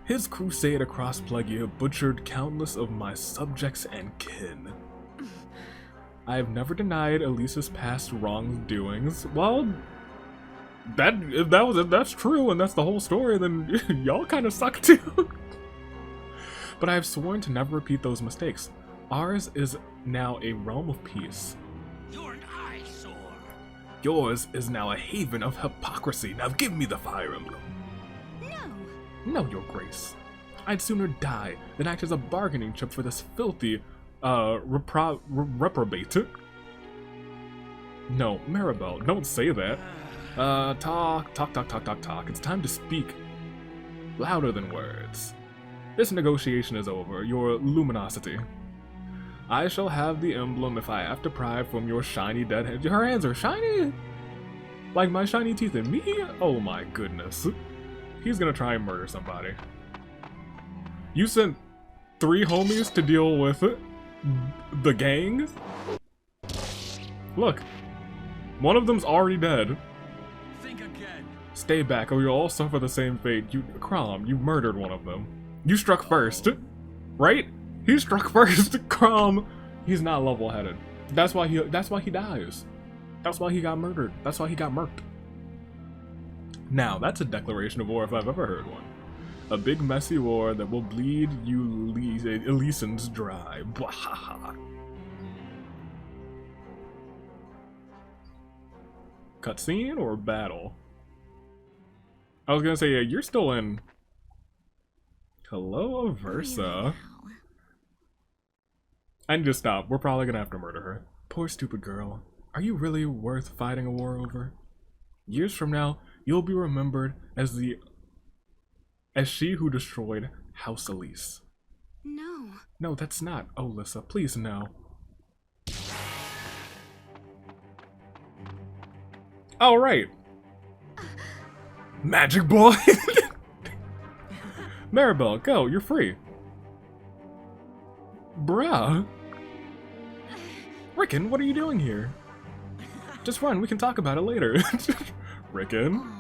His crusade across Plegia butchered countless of my subjects and kin. I have never denied Elisa's past wrongdoings. Well, if that's true and that's the whole story, then y'all kind of suck too. But I have sworn to never repeat those mistakes. Ours is now a realm of peace. You're an eyesore. Yours is now a haven of hypocrisy. Now give me the fire emblem. No. No, your grace. I'd sooner die than act as a bargaining chip for this filthy, reprobate. No, Maribel, don't say that. Talk. It's time to speak. Louder than words. This negotiation is over, your luminosity. I shall have the emblem if I have to pry from your shiny dead hand. Her hands are shiny? Like my shiny teeth in me? Oh my goodness. He's gonna try and murder somebody. You sent 3 homies to deal with the gang? Look. One of them's already dead. Think again. Stay back or you'll all suffer the same fate. Chrom, you murdered one of them. You struck first. Right? He struck first. Chrom, he's not level-headed. That's why he dies. That's why he got murdered. That's why he got murked. Now, that's a declaration of war if I've ever heard one. A big messy war that will bleed you Elisans dry. Bwahaha. Cutscene or battle? I was gonna say, yeah, you're still in. Hello, Aversa. I need to stop. We're probably gonna have to murder her. Poor stupid girl. Are you really worth fighting a war over? Years from now, you'll be remembered as she who destroyed House Elise. No. No, that's not. Oh, Lissa, please no. All right. Magic boy. Maribel, go. You're free. Bruh. Rickon, what are you doing here? Just run. We can talk about it later. Rickon.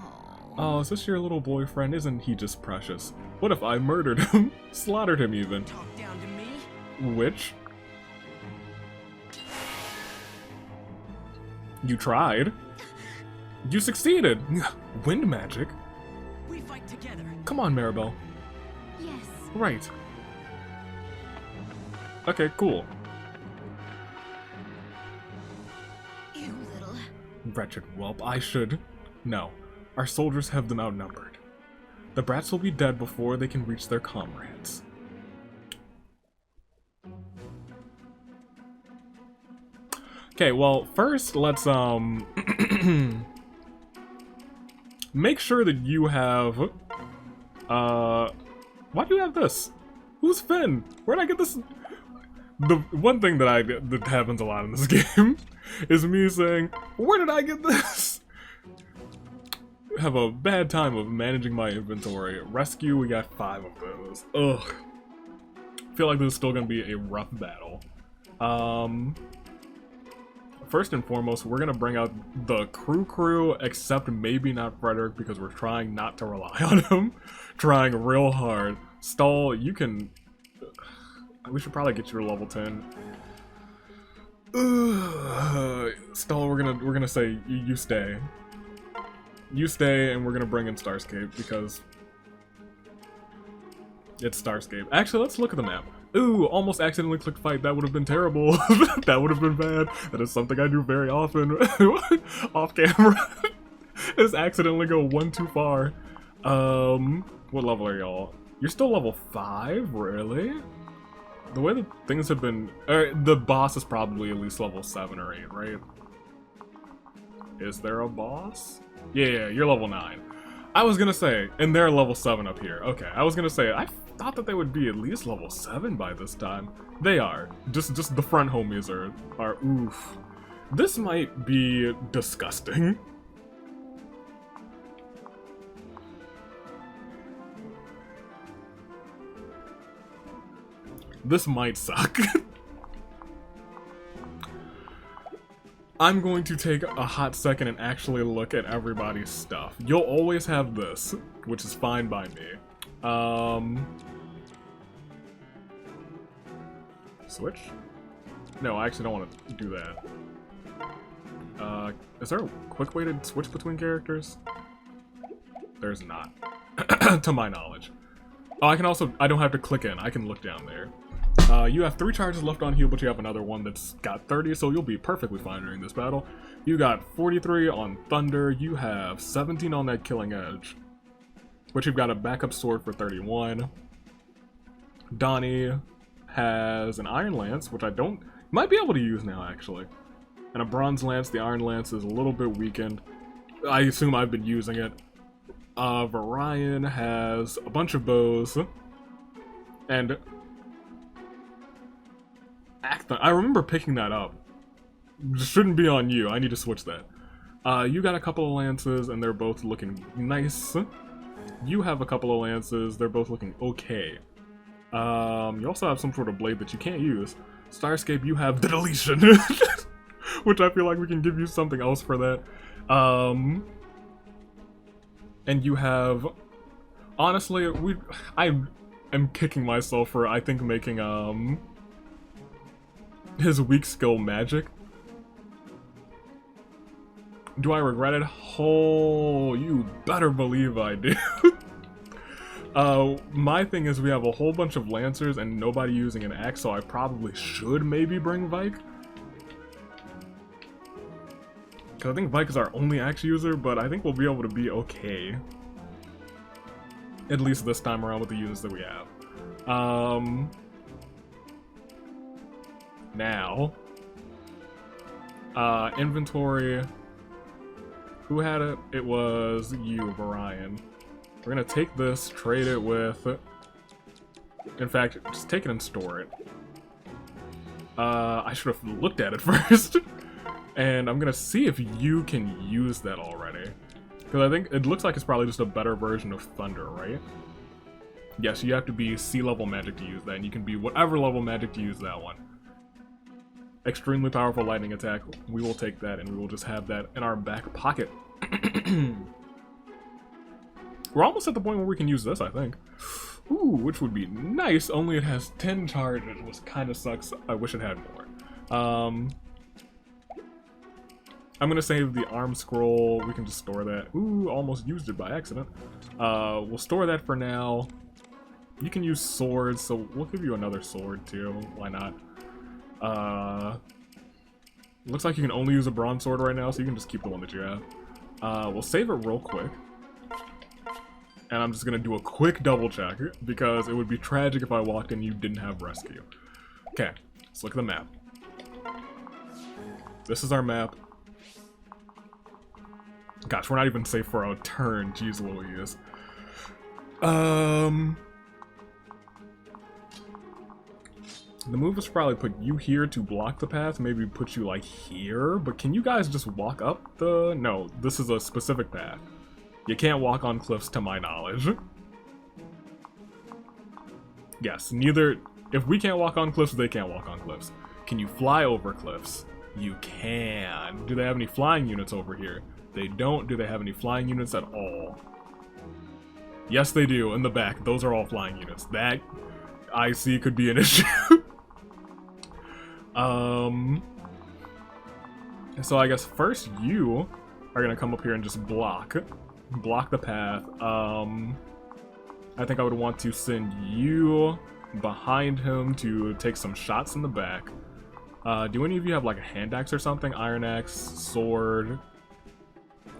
Oh, is this your little boyfriend? Isn't he just precious? What if I murdered him? Slaughtered him even. Talk down to me. Which? You tried. You succeeded. Wind magic? We fight together. Come on, Maribel. Yes. Right. Okay, cool. You little. Wretched whelp, I should. No. Our soldiers have them outnumbered. The brats will be dead before they can reach their comrades. Okay, well, first, let's, make sure that you have, why do you have this? Who's Finn? Where'd I get this? The one thing that happens a lot in this game is me saying, where did I get this? Have a bad time of managing my inventory. Rescue, we got 5 of those. Ugh. Feel like this is still gonna be a rough battle. First and foremost, we're gonna bring out the crew, except maybe not Frederick, because we're trying not to rely on him. Trying real hard. Stahl, you can... We should probably get you to level 10. Stahl, we're gonna say you stay. You stay, and we're gonna bring in Starscape, because it's Starscape. Actually, let's look at the map. Ooh, almost accidentally clicked fight. That would have been terrible. That would have been bad. That is something I do very often off camera. Is accidentally go one too far. What level are y'all? You're still level 5? Really? The way that things have been... the boss is probably at least level 7 or 8, right? Is there a boss? Yeah, you're level 9. I was gonna say, and they're level 7 up here. Okay, I was gonna say, I thought that they would be at least level 7 by this time. They are. Just the front homies are oof. This might be disgusting. This might suck. I'm going to take a hot second and actually look at everybody's stuff. You'll always have this, which is fine by me. Switch? No, I actually don't want to do that. Is there a quick way to switch between characters? There's not. To my knowledge. Oh, I don't have to click in, I can look down there. You have 3 charges left on heal, but you have another one that's got 30, so you'll be perfectly fine during this battle. You got 43 on Thunder, you have 17 on that Killing Edge, but you've got a backup sword for 31. Donnie has an Iron Lance, which I might be able to use now, actually. And a Bronze Lance. The Iron Lance is a little bit weakened. I assume I've been using it. Varian has a bunch of bows. And... I remember picking that up. Shouldn't be on you. I need to switch that. You got a couple of lances, and they're both looking nice. You have a couple of lances. They're both looking okay. You also have some sort of blade that you can't use. Starscape, you have the deletion. Which I feel like we can give you something else for that. And you have... Honestly, I am kicking myself for, I think, making, his weak skill magic. Do I regret it? Oh, you better believe I do. My thing is we have a whole bunch of Lancers and nobody using an axe, so I probably should maybe bring Vaike. Because I think Vaike is our only axe user, but I think we'll be able to be okay. At least this time around with the units that we have. Now, inventory, who had it? It was you, Varian. We're gonna take this, trade it with, in fact, just take it and store it. I should have looked at it first. And I'm gonna see if you can use that already. Because I think it looks like it's probably just a better version of Thunder, right? Yes, you have to be sea level magic to use that, and you can be whatever level magic to use that one. Extremely powerful lightning attack. We will take that, and we will just have that in our back pocket. We're almost at the point where we can use this, I think. Ooh, which would be nice, only it has 10 charges, which kind of sucks. I wish it had more. I'm gonna save the arm scroll. We can just store that. Ooh, almost used it by accident. We'll store that for now. You can use swords, so we'll give you another sword too. Why not? Looks like you can only use a bronze sword right now, so you can just keep the one that you have. We'll save it real quick. And I'm just gonna do a quick double check, because it would be tragic if I walked in and you didn't have rescue. Okay, let's look at the map. This is our map. Gosh, we're not even safe for a turn. Jeez Louise. The move is probably put you here to block the path, maybe put you like here, but can you guys just walk up the... No, this is a specific path. You can't walk on cliffs to my knowledge. Yes, neither... If we can't walk on cliffs, they can't walk on cliffs. Can you fly over cliffs? You can. Do they have any flying units over here? They don't. Do they have any flying units at all? Yes, they do. In the back, those are all flying units. That, I see, could be an issue. So I guess first you are gonna come up here and just block the path. I think I would want to send you behind him to take some shots in the back. Do any of you have like a hand axe or something? Iron axe, sword.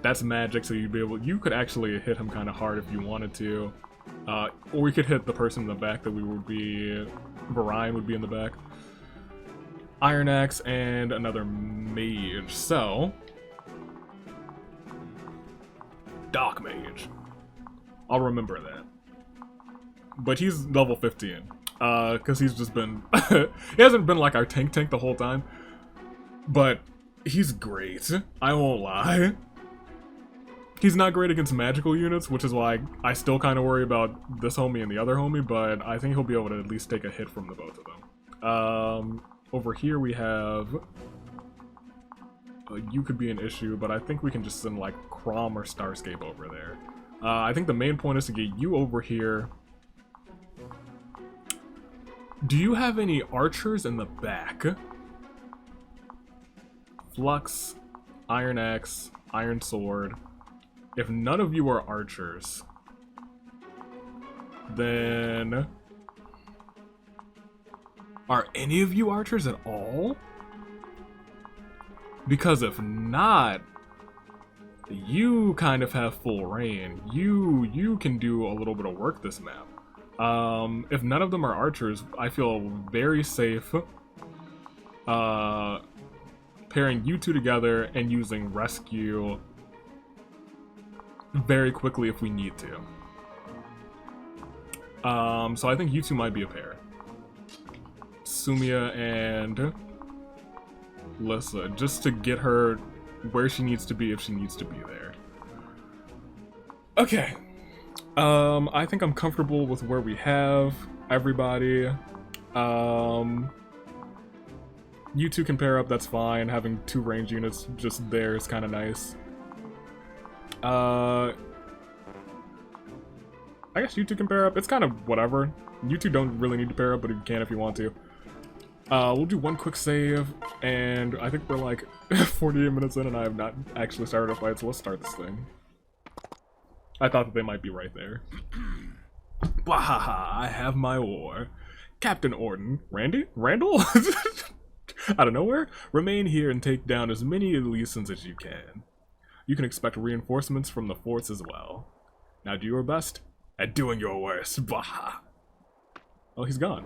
That's magic, so you'd be able. You could actually hit him kind of hard if you wanted to, or we could hit the person in the back that we would be. Varian would be in the back. Iron axe and another mage. So Dark Mage. I'll remember that. But he's level 15. Because he's just been... he hasn't been like our tank the whole time. But he's great. I won't lie. He's not great against magical units, which is why I still kind of worry about this homie and the other homie, but I think he'll be able to at least take a hit from the both of them. Over here we have... you could be an issue, but I think we can just send like Chrom or Starscape over there. I think the main point is to get you over here. Do you have any archers in the back? Flux, Iron Axe, Iron Sword. If none of you are archers, then... Are any of you archers at all? Because if not, you kind of have full reign. You can do a little bit of work this map. If none of them are archers, I feel very safe pairing you two together and using rescue very quickly if we need to. So I think you two might be a pair. Sumia and Lissa, just to get her where she needs to be if she needs to be there. Okay. I think I'm comfortable with where we have everybody. You two can pair up, that's fine. Having two range units just there is kind of nice. I guess you two can pair up. It's kind of whatever. You two don't really need to pair up, but you can if you want to. We'll do one quick save, and I think we're like 48 minutes in and I have not actually started a fight, so let's start this thing. I thought that they might be right there. Wahaha, I have my war. Captain Orton. Randy? Randall? Out of nowhere? Remain here and take down as many Elysians as you can. You can expect reinforcements from the forts as well. Now do your best at doing your worst. Baha. Oh, he's gone.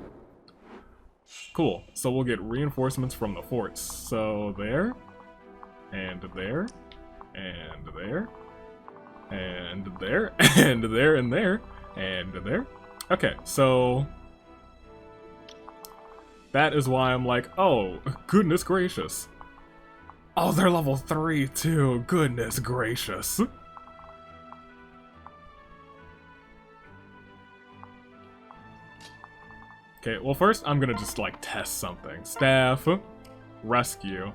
Cool. So we'll get reinforcements from the forts. So there, and there, and there, and there, and there, and there, and there. Okay, so that is why I'm like, oh, goodness gracious. Oh, they're level 3 too. Goodness gracious. Okay, well first I'm gonna just like test something. Staff, rescue.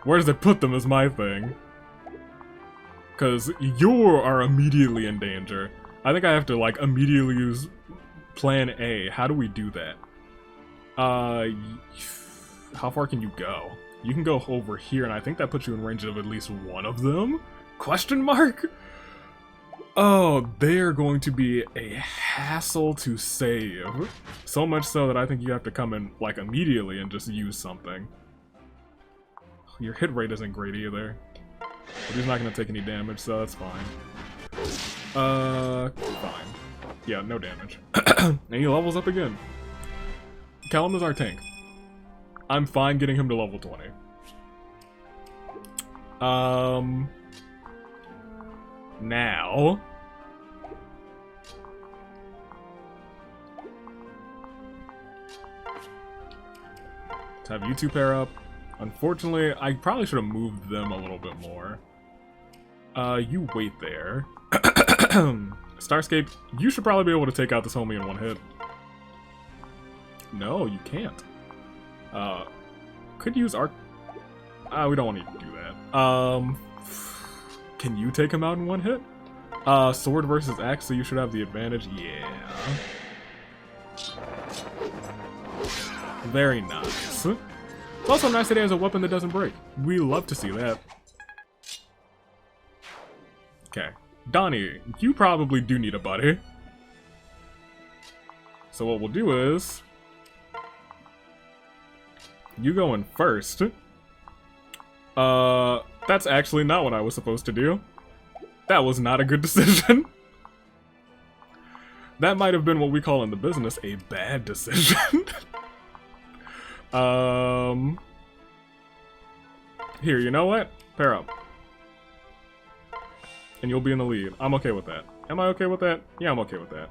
Where does it put them is my thing. Cause you are immediately in danger. I think I have to like immediately use plan A. How do we do that? how far can you go? You can go over here, and I think that puts you in range of at least one of them? Question mark? Oh, they're going to be a hassle to save. So much so that I think you have to come in, like, immediately and just use something. Your hit rate isn't great either. But he's not going to take any damage, so that's fine. Fine. Yeah, no damage. And he levels up again. Callum is our tank. I'm fine getting him to level 20. Now... to have you two pair up. Unfortunately, I probably should have moved them a little bit more. You wait there. Starscape, you should probably be able to take out this homie in one hit. No, you can't. Could use arc... we don't want to do that. Can you take him out in one hit? Sword versus axe, so you should have the advantage. Yeah. Very nice. It's also nice that he has a weapon that doesn't break. We love to see that. Okay. Donnie, you probably do need a buddy. So what we'll do is... you go in first. That's actually not what I was supposed to do. That was not a good decision. That might have been what we call in the business a bad decision. Here, you know what? Pair up. And you'll be in the lead. I'm okay with that. Am I okay with that? Yeah, I'm okay with that.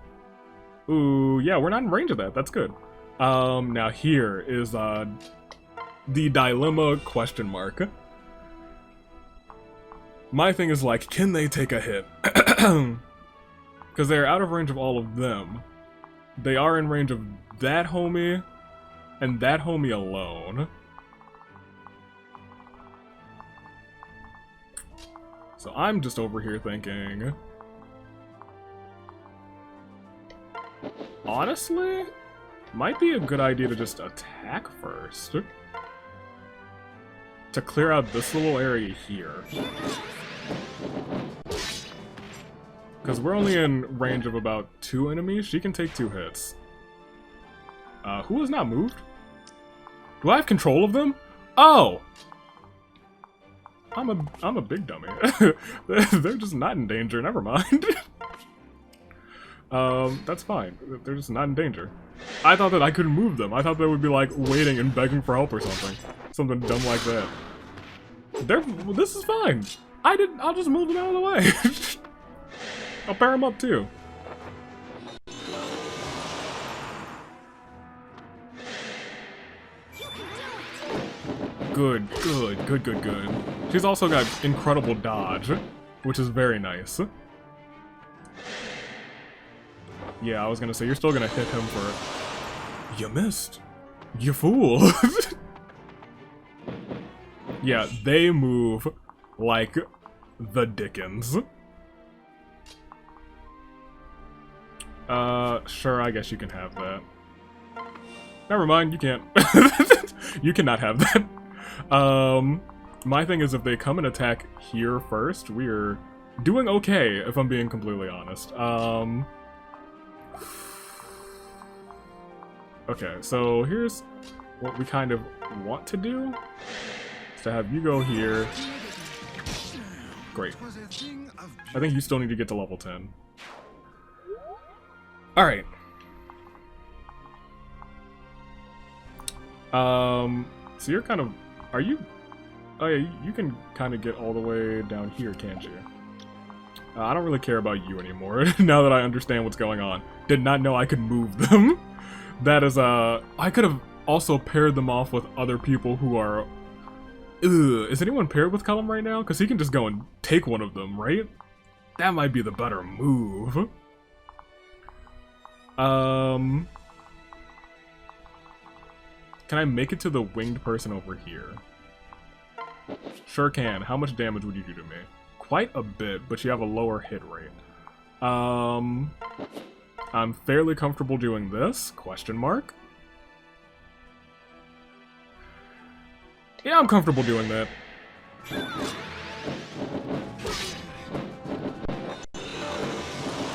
Ooh, yeah, we're not in range of that. That's good. Now here is, the dilemma question mark. My thing is like, can they take a hit? Because they're out of range of all of them. They are in range of that homie and that homie alone. So I'm just over here thinking... honestly, might be a good idea to just attack first. To clear out this little area here. Because we're only in range of about 2 enemies. She can take 2 hits. Who has not moved? Do I have control of them? Oh! I'm a big dummy. They're just not in danger, never mind. That's fine. They're just not in danger. I thought that I couldn't move them. I thought they would be like waiting and begging for help or something. Something dumb like that. This is fine. I'll just move them out of the way. I'll pair them up too. Good. She's also got incredible dodge, which is very nice. Yeah, I was gonna say, you're still gonna hit him for... You missed. You fool. Yeah, they move like the Dickens. Sure, I guess you can have that. Never mind, you can't. You cannot have that. My thing is, if they come and attack here first, we're doing okay, if I'm being completely honest. Okay, so here's what we kind of want to do. Is to have you go here. Great. I think you still need to get to level 10. Alright. So you're kind of... Are you... Oh yeah, you can kind of get all the way down here, can't you? I don't really care about you anymore, now that I understand what's going on. Did not know I could move them. That is, I could have also paired them off with other people who are... Ugh, is anyone paired with Chrom right now? Because he can just go and take one of them, right? That might be the better move. Can I make it to the winged person over here? Sure can. How much damage would you do to me? Quite a bit, but you have a lower hit rate. I'm fairly comfortable doing this, question mark. Yeah, I'm comfortable doing that.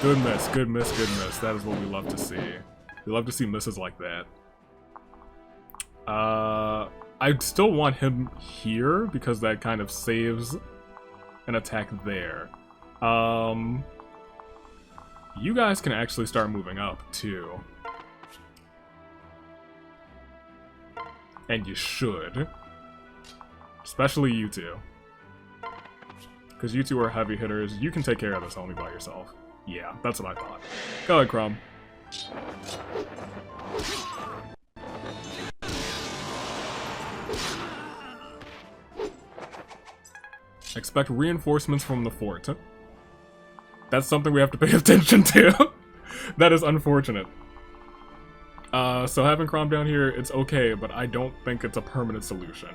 Good miss, good miss, good miss. That is what we love to see. We love to see misses like that. I still want him here because that kind of saves an attack there. You guys can actually start moving up too. And you should. Especially you two. Because you two are heavy hitters. You can take care of this homie by yourself. Yeah, that's what I thought. Go ahead, Chrom. Expect reinforcements from the fort. That's something we have to pay attention to. That is unfortunate. So having Chrom down here, it's okay, but I don't think it's a permanent solution.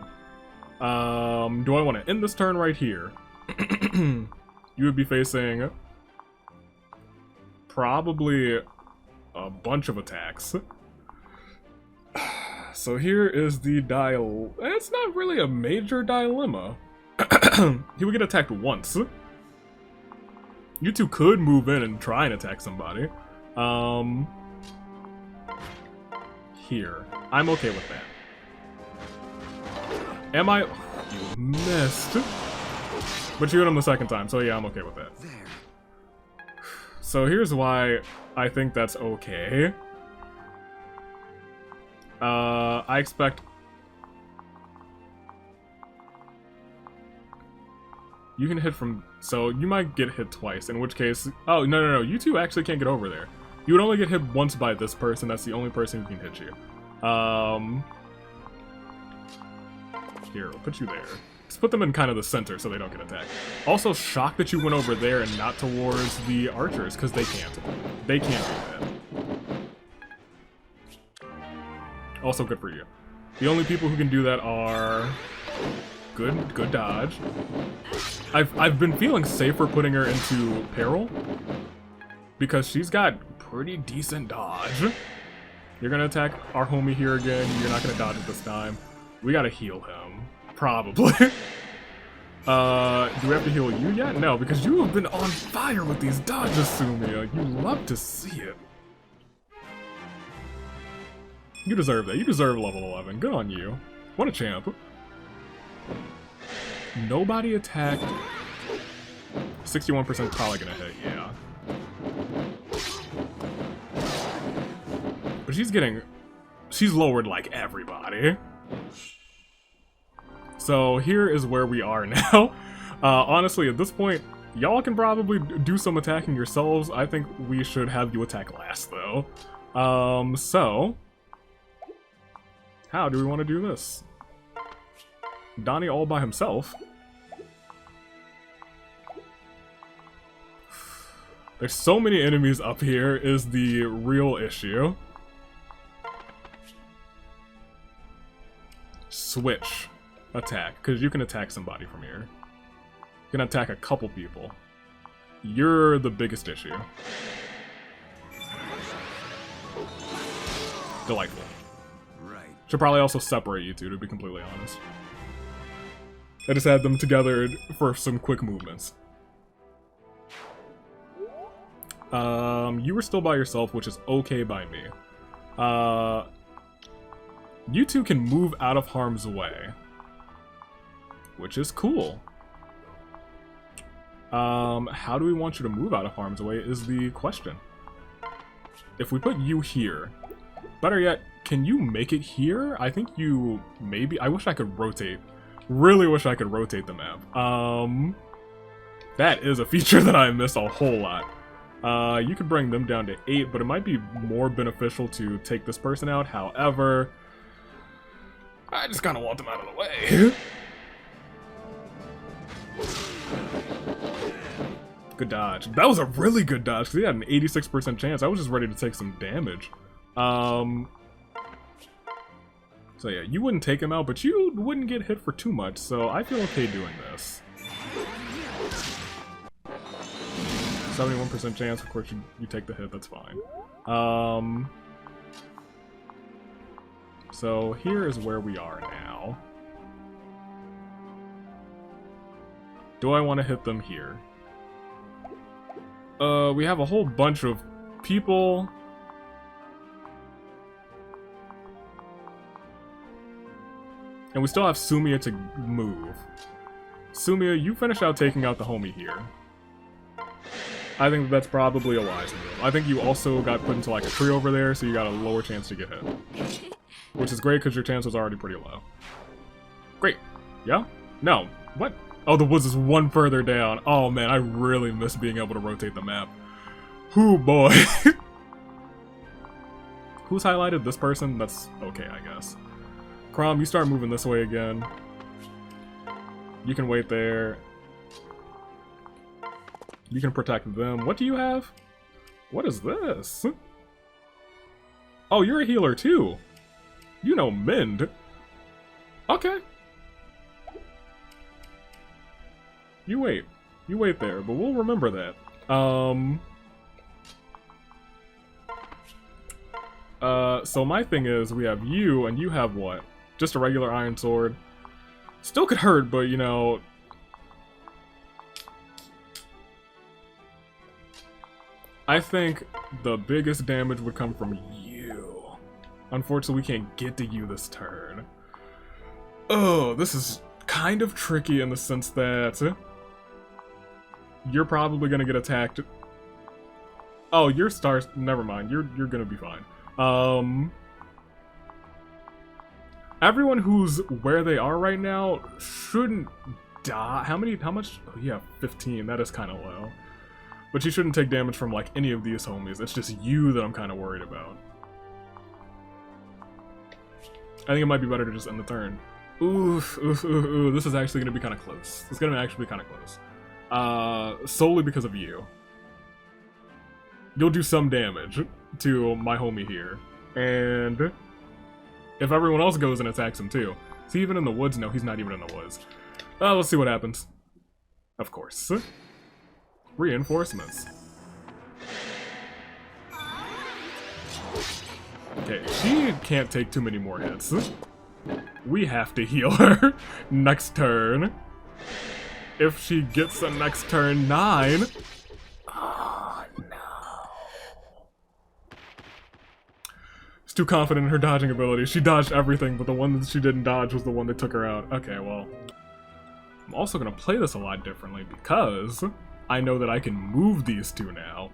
Do I want to end this turn right here? You would be facing probably a bunch of attacks. So here is the it's not really a major dilemma. He would get attacked once. You two could move in and try and attack somebody. Here. I'm okay with that. Am I? You missed. But you hit him the second time, so yeah, I'm okay with that. So here's why I think that's okay. I expect... You can hit from... So you might get hit twice, in which case... Oh, no. You two actually can't get over there. You would only get hit once by this person. That's the only person who can hit you. Here, we'll put you there. Just put them in kind of the center so they don't get attacked. Also, shocked that you went over there and not towards the archers, because they can't. They can't do that. Also good for you. The only people who can do that are... Good dodge. I've been feeling safer putting her into peril, because she's got pretty decent dodge. You're gonna attack our homie here again. You're not gonna dodge it this time. We gotta heal him. Probably. Do we have to heal you yet? No, because you have been on fire with these dodges, Sumia. You love to see it. You deserve that. You deserve level 11. Good on you. What a champ. Nobody attacked. 61% probably gonna hit, yeah. But she's lowered like everybody. So here is where we are now. Honestly, at this point, y'all can probably do some attacking yourselves. I think we should have you attack last, though. So how do we want to do this? DONNY all by himself. There's so many enemies up here is the real issue. Switch attack, because you can attack somebody from here. You can attack a couple people. You're the biggest issue. Delightful. Right. Should probably also separate you two, to be completely honest. I just had them together for some quick movements. You were still by yourself, which is okay by me. You two can move out of harm's way, which is cool. How do we want you to move out of harm's way is the question. If we put you here, better yet, can you make it here? I think you maybe. I wish I could rotate. Really wish I could rotate the map. That is a feature that I miss a whole lot. You could bring them down to 8, but it might be more beneficial to take this person out. However, I just kind of want them out of the way. Good dodge. That was a really good dodge, because he had an 86% chance. I was just ready to take some damage. So yeah, you wouldn't take him out, but you wouldn't get hit for too much, so I feel okay doing this. 71% chance, of course you take the hit, that's fine. So here is where we are now. Do I want to hit them here? We have a whole bunch of people. And we still have Sumia to move. Sumia, you finish out taking out the homie here. I think that's probably a wise move. I think you also got put into like a tree over there, so you got a lower chance to get hit. Which is great because your chance was already pretty low. Great. Yeah? No. What? Oh, the woods is one further down. Oh man, I really miss being able to rotate the map. Whoo boy. Who's highlighted? This person? That's okay, I guess. Chrom, you start moving this way again. You can wait there. You can protect them. What do you have? What is this? Oh, you're a healer too. You know mend. Okay. You wait. You wait there, but we'll remember that. So my thing is, we have you, and you have what? Just a regular iron sword. Still could hurt, but you know... I think the biggest damage would come from you. Unfortunately, we can't get to you this turn. Oh, this is kind of tricky in the sense that... You're probably gonna get attacked. Oh, you're stars. Never mind. You're gonna be fine. Everyone who's where they are right now shouldn't die. How much? Oh, yeah, 15. That is kind of low. But you shouldn't take damage from like any of these homies. It's just you that I'm kind of worried about. I think it might be better to just end the turn. Oof, oof, oof, oof. This is actually gonna be kind of close. It's gonna actually be kind of close. Solely because of you. You'll do some damage to my homie here. And if everyone else goes and attacks him too. Is he even in the woods? No, he's not even in the woods. Let's see what happens. Of course. Reinforcements. Okay, she can't take too many more hits. We have to heal her next turn. If she gets a next turn 9. Oh, no. She's too confident in her dodging ability. She dodged everything, but the one that she didn't dodge was the one that took her out. Okay, well. I'm also going to play this a lot differently because I know that I can move these two now.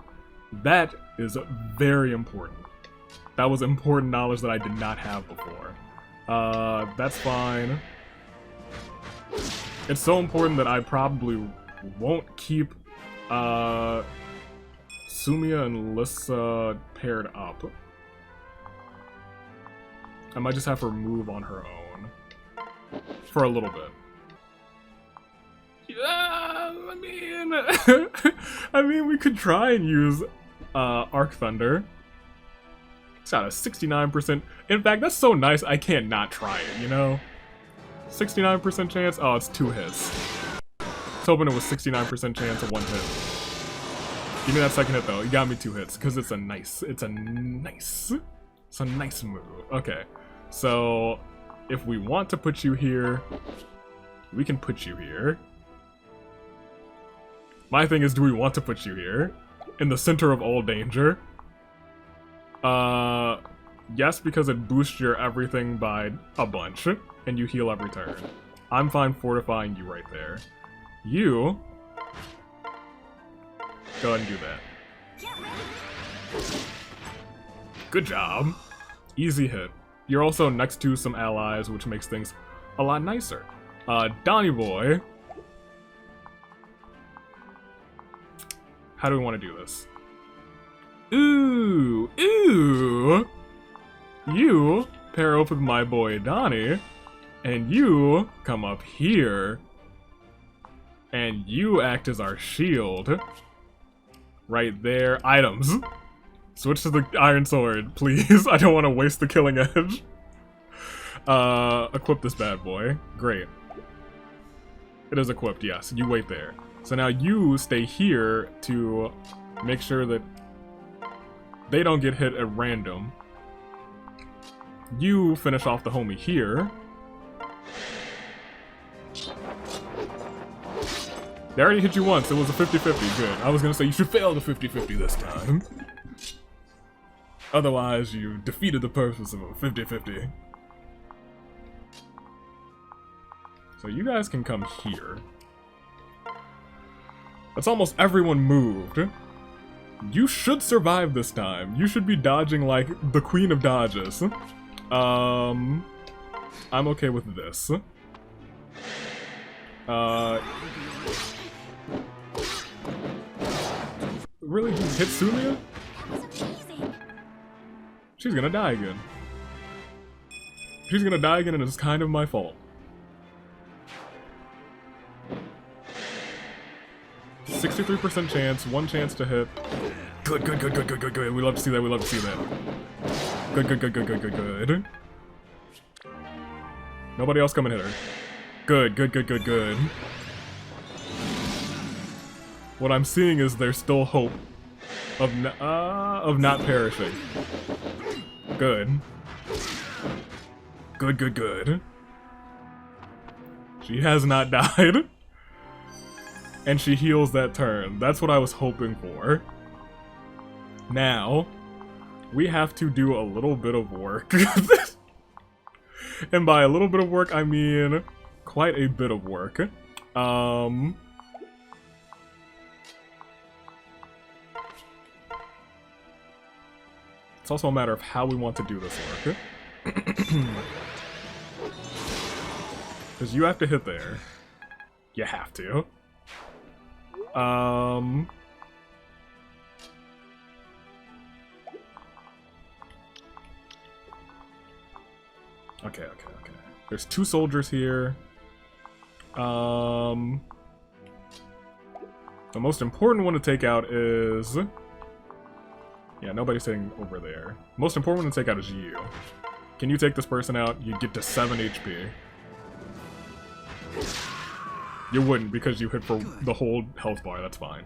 That is very important. That was important knowledge that I did not have before. That's fine. It's so important that I probably won't keep Sumia and Lissa paired up. I might just have her move on her own. For a little bit. Yeah, I mean, we could try and use Arc Thunder. It's got a 69%. In fact, that's so nice, I can't not try it, you know? 69% chance? Oh, it's 2 hits. I was hoping it was 69% chance of 1 hit. Give me that second hit though. You got me 2 hits because it's a nice move. Okay, so if we want to put you here, we can put you here. My thing is, do we want to put you here? In the center of all danger? Yes, because it boosts your everything by a bunch, and you heal every turn. I'm fine fortifying you right there. You... Go ahead and do that. Good job. Easy hit. You're also next to some allies, which makes things a lot nicer. Donny boy. How do we want to do this? Ooh, ooh. You pair up with my boy Donny, and you come up here, and you act as our shield. Right there. Items. Switch to the iron sword, please. I don't want to waste the killing edge. Equip this bad boy. Great. It is equipped, yes. You wait there. So now you stay here to make sure that they don't get hit at random. You finish off the homie here. They already hit you once. It was a 50-50. Good. I was gonna say you should fail the 50-50 this time. Otherwise, you defeated the purpose of a 50-50. So you guys can come here. That's almost everyone moved. You should survive this time. You should be dodging like the queen of dodges. I'm okay with this. Really? He hit Sumia? That was amazing. She's gonna die again. She's gonna die again and it's kind of my fault. 63% chance, 1 chance to hit. Good, good, good, good, good, good, good. We love to see that, we love to see that. Good, good, good, good, good, good, good. Nobody else come and hit her. Good, good, good, good, good. What I'm seeing is there's still hope of not perishing. Good. Good, good, good. She has not died. And she heals that turn. That's what I was hoping for. Now, we have to do a little bit of work. And by a little bit of work, I mean quite a bit of work. It's also a matter of how we want to do this work. Because you have to hit there. You have to. Okay. There's 2 soldiers here. The most important one to take out is... Yeah, nobody's sitting over there. Most important one to take out is you. Can you take this person out? You get to 7 HP. You wouldn't because you hit for the whole health bar, that's fine.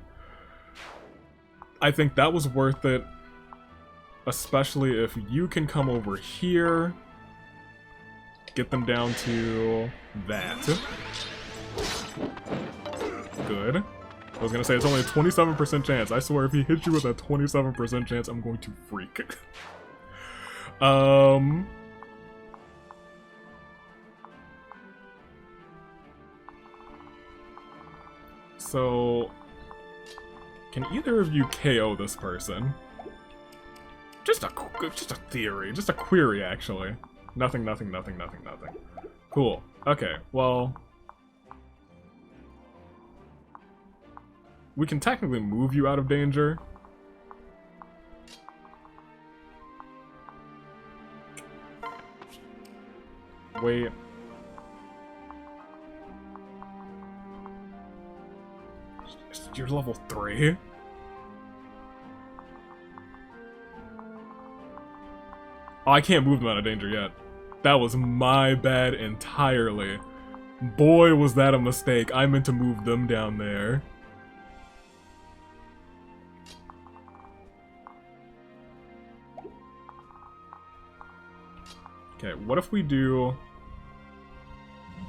I think that was worth it. Especially if you can come over here. Get them down to that. Good. I was gonna say it's only a 27% chance. I swear if he hits you with a 27% chance, I'm going to freak. So, can either of you KO this person? Just a theory, just a query actually. Nothing. Cool. Okay, well... We can technically move you out of danger. Wait. You're level 3? Oh, I can't move them out of danger yet. That was my bad entirely. Boy, was that a mistake. I meant to move them down there. Okay, what if we do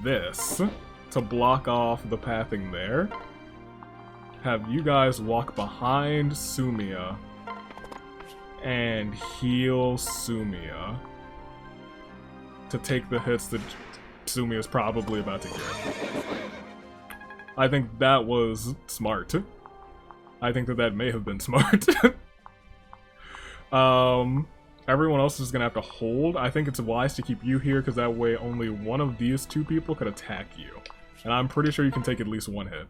this to block off the pathing there? Have you guys walk behind Sumia and heal Sumia to take the hits that Sumia's probably about to get. I think that was smart. I think that may have been smart. Everyone else is gonna have to hold. I think it's wise to keep you here because that way only one of these 2 people could attack you. And I'm pretty sure you can take at least 1 hit.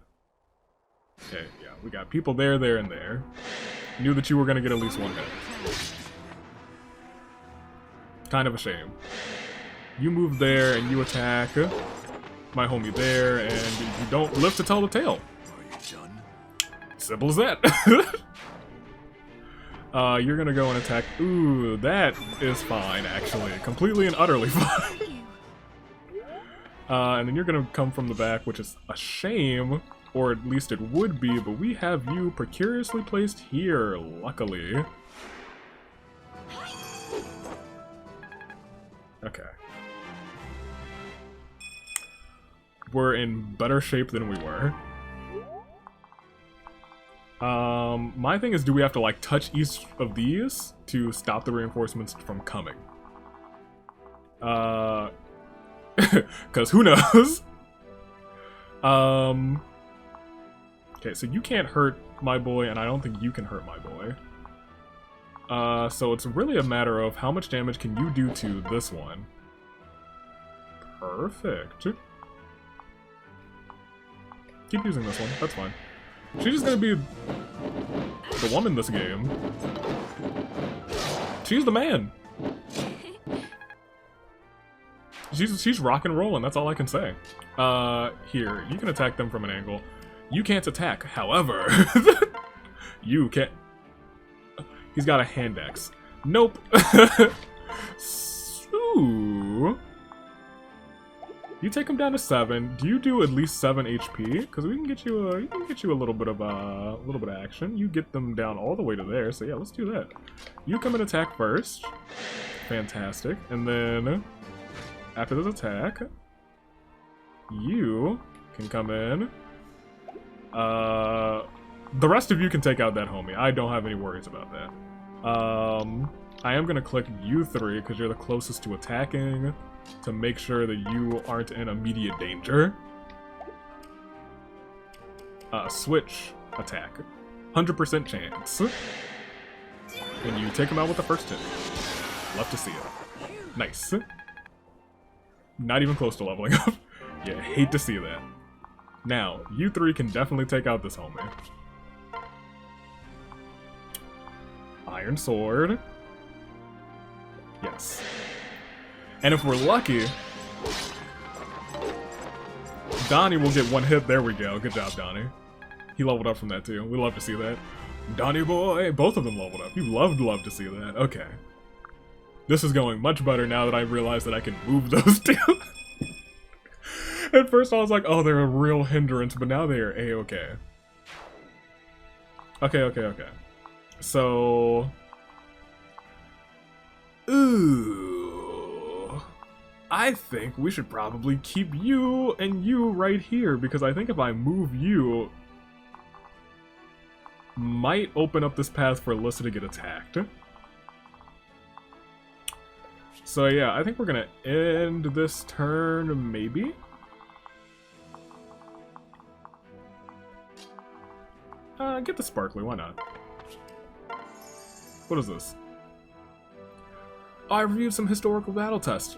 Okay, yeah, we got people there, there, and there. Knew that you were gonna get at least 1 hit. Kind of a shame. You move there and you attack my homie there, and you don't live to tell the tale. Are you done? Simple as that. You're gonna go and attack. Ooh, that is fine, actually. Completely and utterly fine. And then you're gonna come from the back, which is a shame, or at least it would be, but we have you precariously placed here, luckily. Okay. We're in better shape than we were. My thing is, do we have to like touch each of these to stop the reinforcements from coming? Cause who knows? Okay, so you can't hurt my boy, and I don't think you can hurt my boy. So it's really a matter of how much damage can you do to this one. Perfect. Keep using this one, that's fine. She's just gonna be the woman in this game. She's the man. She's rock and rolling, that's all I can say. Here, you can attack them from an angle. You can't attack, however, you can't. He's got a hand axe. Nope. Ooh. You take him down to 7. Do you do at least 7 HP? Because we can get you a little bit of action. You get them down all the way to there. So yeah, let's do that. You come and attack first. Fantastic. And then after this attack, you can come in. The rest of you can take out that homie. I don't have any worries about that. I am gonna click you 3 because you're the closest to attacking, to make sure that you aren't in immediate danger. Switch attack. 100% chance. And you take him out with the first hit. Love to see it. Nice. Not even close to leveling up. Yeah, hate to see that. Now, you 3 can definitely take out this homie. Iron Sword. Yes. And if we're lucky, DONNY will get 1 hit. There we go. Good job, DONNY. He leveled up from that too. We love to see that. DONNY boy! Both of them leveled up. You love to see that. Okay. This is going much better now that I realize that I can move those two. At first I was like, oh, they're a real hindrance, but now they are A-okay. Okay. So... Ooh... I think we should probably keep you and you right here, because I think if I move you... might open up this path for Lissa to get attacked. So yeah, I think we're gonna end this turn, maybe? Get the sparkly, why not? What is this? Oh, I reviewed some historical battle text.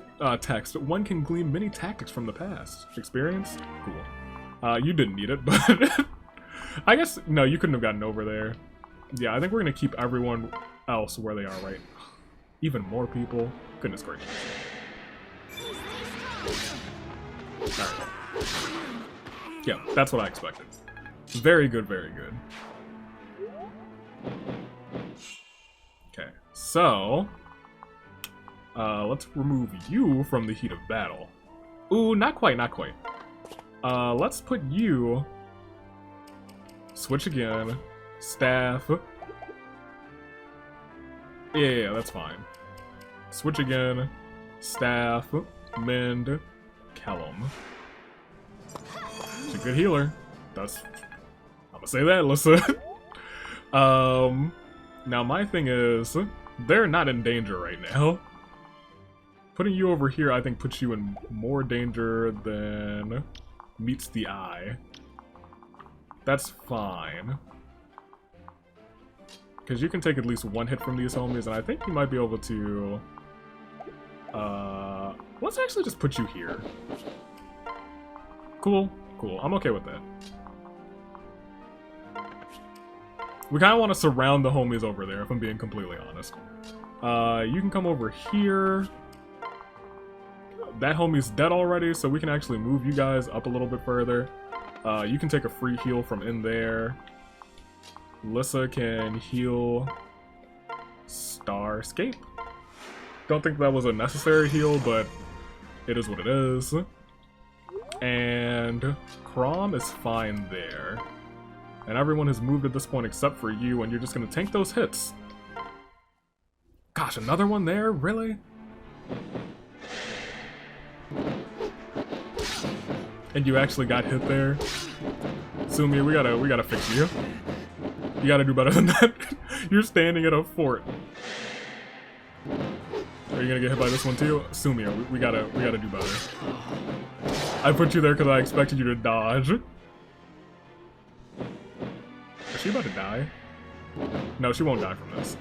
One can glean many tactics from the past. Experience? Cool. You didn't need it, but... I guess, no, you couldn't have gotten over there. Yeah, I think we're gonna keep everyone else where they are, right? Even more people? Goodness gracious. Alright. Yeah, that's what I expected. Very good, very good. Okay, so... let's remove you from the heat of battle. Ooh, not quite. Let's put you... Switch again. Staff. Yeah, that's fine. Switch again. Staff. Mend. Chrom. She's a good healer. I'm gonna say that, Lissa. Now my thing is, they're not in danger right now. Putting you over here, I think, puts you in more danger than meets the eye. That's fine. Because you can take at least 1 hit from these homies, and I think you might be able to... let's actually just put you here. Cool. I'm okay with that. We kind of want to surround the homies over there, if I'm being completely honest. You can come over here. That homie's dead already, so we can actually move you guys up a little bit further. You can take a free heal from in there. Lissa can heal Starscape. Don't think that was a necessary heal, but it is what it is. And Chrom is fine there. And everyone has moved at this point except for you, and you're just gonna tank those hits. Gosh, another one there? Really? And you actually got hit there? Sumia, we gotta fix you. You gotta do better than that. You're standing at a fort. Are you gonna get hit by this one too? Sumia, we gotta do better. I put you there because I expected you to dodge. Is she about to die? No, she won't die from this.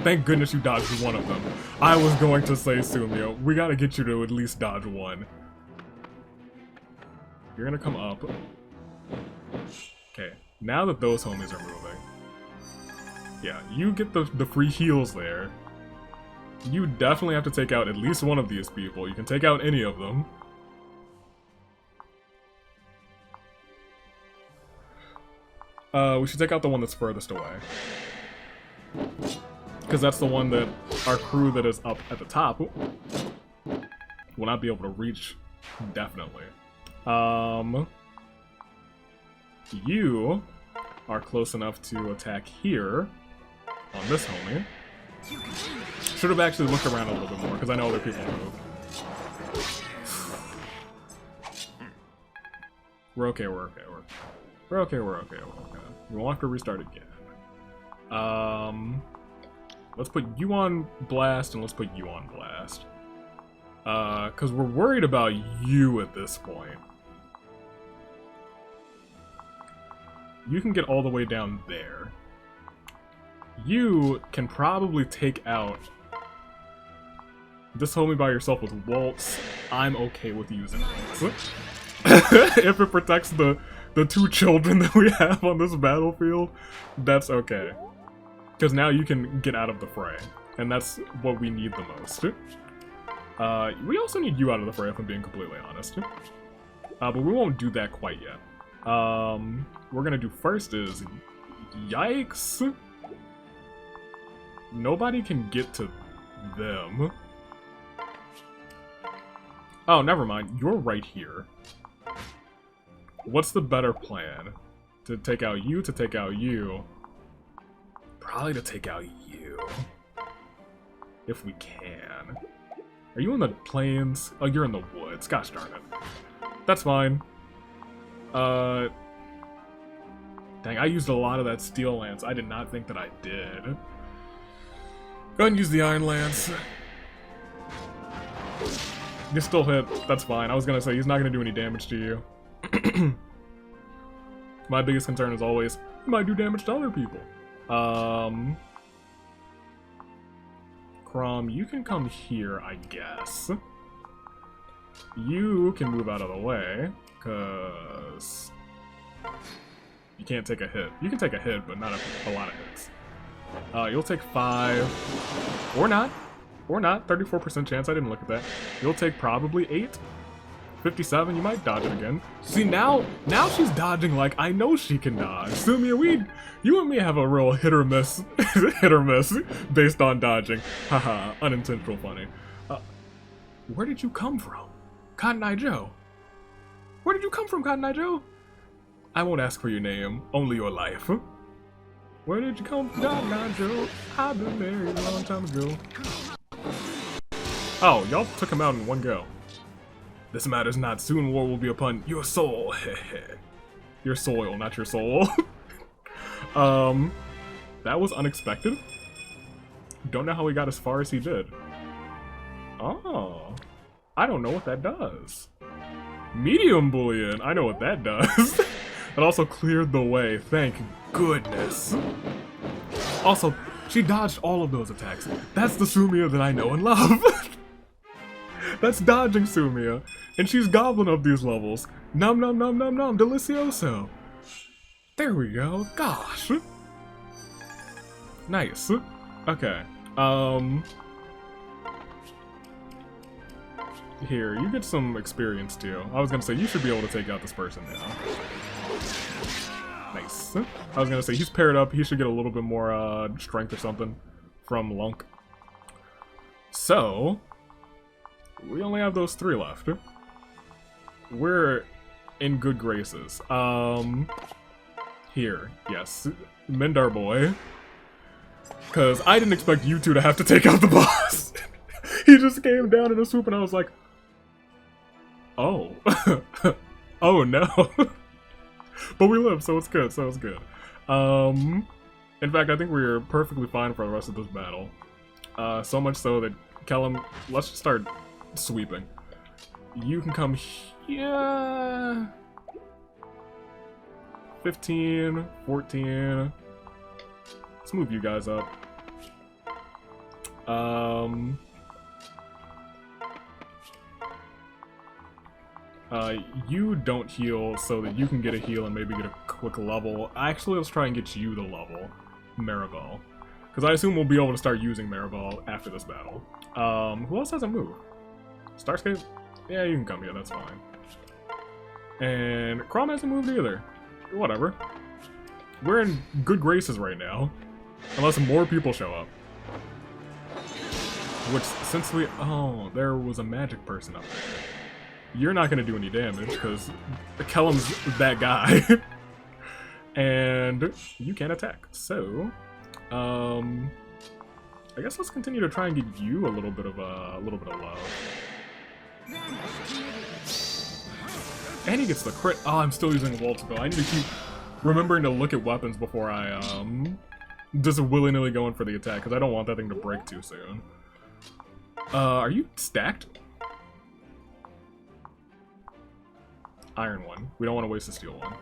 Thank goodness you dodged one of them. I was going to say Sumia. We gotta get you to at least dodge one. You're gonna come up. Okay, now that those homies are moving. Yeah, you get the free heals there. You definitely have to take out at least one of these people. You can take out any of them. We should take out the one that's furthest away. Because that's the one that our crew that is up at the top will not be able to reach, definitely. You are close enough to attack here on this homie. Should have actually looked around a little bit more, because I know other people move. We're okay. We won't have to restart again. Let's put you on blast, and let's put you on blast. Because we're worried about you at this point. You can get all the way down there. You can probably take out this homie by yourself with Waltz. I'm okay with using Waltz. If it protects the two children that we have on this battlefield, that's okay. Because now you can get out of the fray. And that's what we need the most. We also need you out of the fray, if I'm being completely honest. But we won't do that quite yet. We're gonna do first is... Yikes! Nobody can get to them. Oh, never mind. You're right here. What's the better plan? To take out you, to take out you? Probably to take out you. If we can. Are you in the plains? Oh, you're in the woods. Gosh darn it. That's fine. Dang, I used a lot of that steel lance. I did not think that I did. Go ahead and use the iron lance. You still hit. That's fine. I was gonna say, he's not gonna do any damage to you. My biggest concern is always, he might do damage to other people. Chrom, you can come here, I guess. You can move out of the way, because you can't take a hit. You can take a hit, but not a lot of hits. You'll take 5, or not. Or not, 34% chance, I didn't look at that. You'll take probably 8. 57, you might dodge it again. See, now she's dodging like I know she can dodge. Sumia, you and me have a real hit or miss, based on dodging. Haha, unintentional funny. Where did you come from? Cotton Eye Joe? Where did you come from, Cotton Eye Joe? I won't ask for your name, only your life. Where did you come from, Cotton Eye Joe? I've been married a long time ago. Oh, y'all took him out in one go. This matters not. Soon war will be upon your soul. Your soil, not your soul. That was unexpected. Don't know how he got as far as he did. Oh, I don't know what that does. Medium bullion. I know what that does. It also cleared the way. Thank goodness. Also, she dodged all of those attacks. That's the Sumia that I know and love. That's dodging Sumia. And she's goblin up these levels. Nom nom nom nom nom, delicioso. There we go. Gosh. Nice. Okay. Here, you get some experience too. I was gonna say, you should be able to take out this person now. Nice. I was gonna say, he's paired up. He should get a little bit more strength or something from LONK. So, we only have those 3 left. We're in good graces. Here, yes, Mendar boy. Because I didn't expect you two to have to take out the boss. He just came down in a swoop and I was like, oh. Oh no. But we live, so it's good, In fact, I think we're perfectly fine for the rest of this battle. So much so that Chrom, let's just start sweeping. You can come here. 15, 14. Let's move you guys up. You don't heal so that you can get a heal and maybe get a quick level. Actually, let's try and get you the level, Miriel. Because I assume we'll be able to start using Miriel after this battle. Who else hasn't moved? Starscape? Yeah, you can come here, that's fine. And Chrom hasn't moved either. Whatever. We're in good graces right now. Unless more people show up. Which, since we... Oh, there was a magic person up there. You're not going to do any damage, because Chrome's that guy. And you can't attack. So, I guess let's continue to try and get you a little bit of love. And he gets the crit. Oh, I'm still using Waltz Bow. I need to keep remembering to look at weapons before I just willy-nilly going for the attack, because I don't want that thing to break too soon. Are you stacked? Iron one. We don't want to waste the steel one.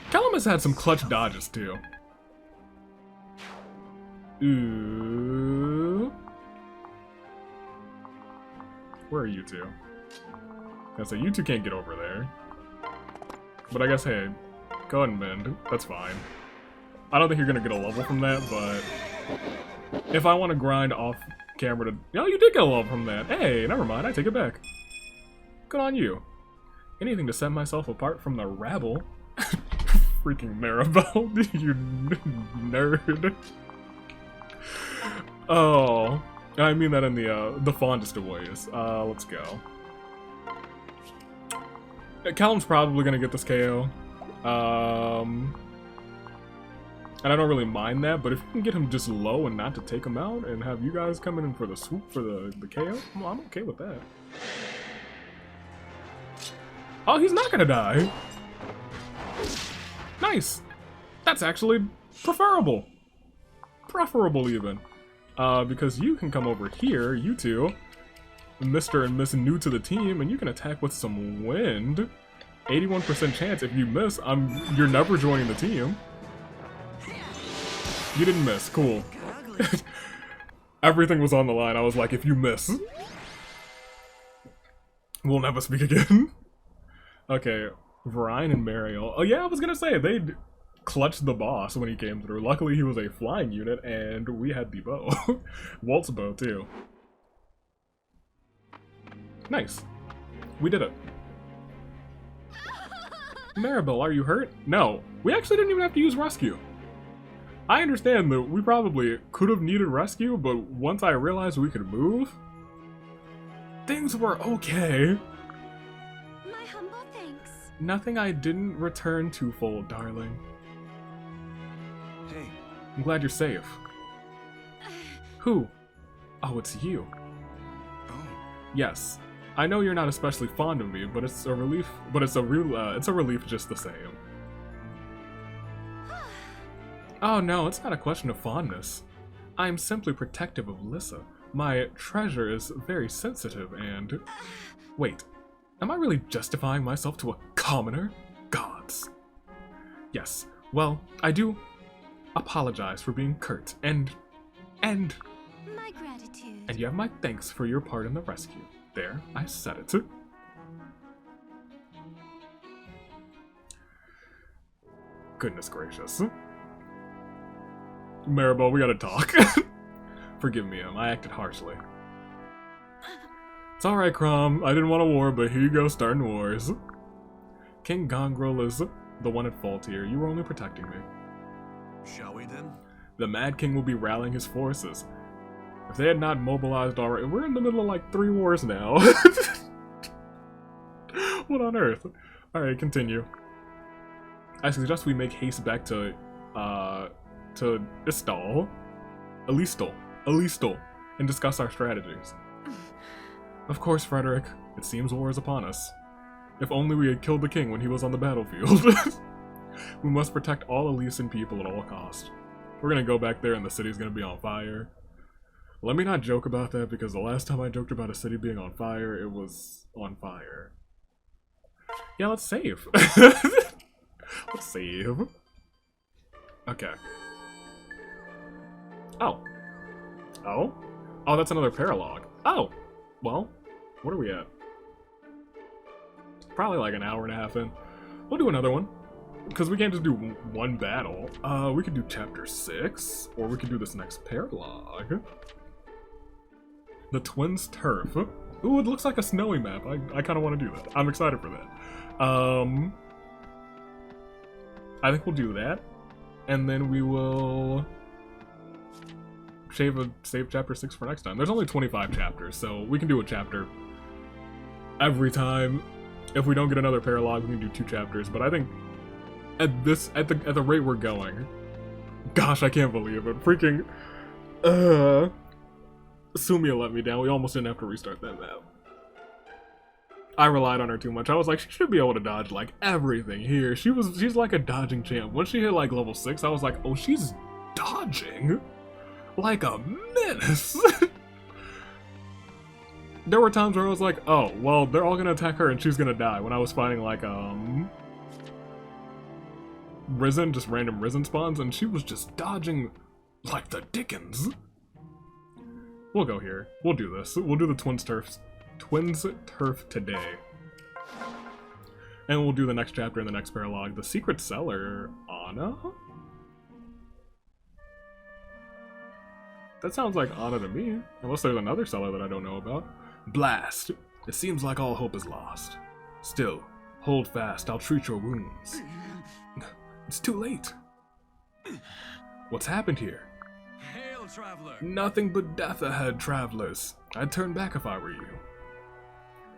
Chrom has had some clutch dodges too. Ooh. Where are you two? I say you two can't get over there. But I guess, hey, go ahead and bend. That's fine. I don't think you're gonna get a level from that, but if I want to grind off camera to... Oh, you did get a level from that. Hey, never mind. I take it back. Good on you. Anything to set myself apart from the rabble. Freaking Maribel, you nerd. Oh, I mean that in the fondest of ways. Let's go. Callum's probably gonna get this KO. And I don't really mind that, but if you can get him just low and not to take him out, and have you guys coming in for the swoop for the KO, well, I'm okay with that. Oh, he's not gonna die. Nice. That's actually preferable. Preferable even. Because you can come over here, you two, Mr. and Miss new to the team, and you can attack with some wind. 81% chance if you miss, you're never joining the team. You didn't miss, cool. Everything was on the line. I was like, if you miss, we'll never speak again. Okay, Varine and Miriel. Oh yeah, I was gonna say, they'd clutched the boss when he came through. Luckily he was a flying unit and we had the bow. Waltz bow too. Nice. We did it. Maribel, are you hurt? No. We actually didn't even have to use rescue. I understand that we probably could have needed rescue, but once I realized we could move, things were okay. My humble thanks. Nothing I didn't return twofold, darling. Hey. I'm glad you're safe. Who? Oh, it's you. Oh. Yes. I know you're not especially fond of me, but it's a relief. But it's a relief just the same. Oh no, it's not a question of fondness. I am simply protective of Lissa. My treasure is very sensitive and... Wait, am I really justifying myself to a commoner? Gods. Yes, well, I do apologize for being curt, and... My gratitude. And you have my thanks for your part in the rescue. There, I said it. Goodness gracious. Maribel, we gotta talk. Forgive me, I acted harshly. It's alright, Chrom. I didn't want a war, but here you go, starting wars. King Gongrel is the one at fault here. You were only protecting me. Shall we then? The Mad King will be rallying his forces. If they had not mobilized already, we're in the middle of like 3 wars now. What on earth? Alright, continue. I suggest we make haste back to Stahl, and discuss our strategies. Of course, Frederick. It seems war is upon us. If only we had killed the king when he was on the battlefield. We must protect all Elysian people at all costs. We're gonna go back there and the city's gonna be on fire. Let me not joke about that because the last time I joked about a city being on fire, it was on fire. Yeah, let's save. Let's save. Okay. Oh. Oh? Oh, that's another Paralogue. Oh! Well, what are we at? Probably like an hour and a half in. We'll do another one. Because we can't just do one battle. We could do chapter 6, or we could do this next Paralogue. The Twins Turf. Ooh, it looks like a snowy map. I kind of want to do that. I'm excited for that. I think we'll do that. And then we will save chapter 6 for next time. There's only 25 chapters, so we can do a chapter every time. If we don't get another Paralogue, we can do 2 chapters. But I think at the rate we're going, gosh, I can't believe it. Freaking Sumia let me down. We almost didn't have to restart that map. I relied on her too much. I was like, she should be able to dodge like everything here. She's like a dodging champ. Once she hit like level 6, I was like, oh, she's dodging like a menace. There were times where I was like, oh, well, they're all gonna attack her and she's gonna die when I was fighting like Risen, just random Risen spawns, and she was just dodging like the Dickens. We'll go here. We'll do this. We'll do the Twins Turf today. And we'll do the next chapter in the next Paralogue. The Secret Cellar, Anna? That sounds like Anna to me. Unless there's another cellar that I don't know about. Blast! It seems like all hope is lost. Still, hold fast, I'll treat your wounds. It's too late. What's happened here? Hail, traveler! Nothing but death ahead, travelers. I'd turn back if I were you.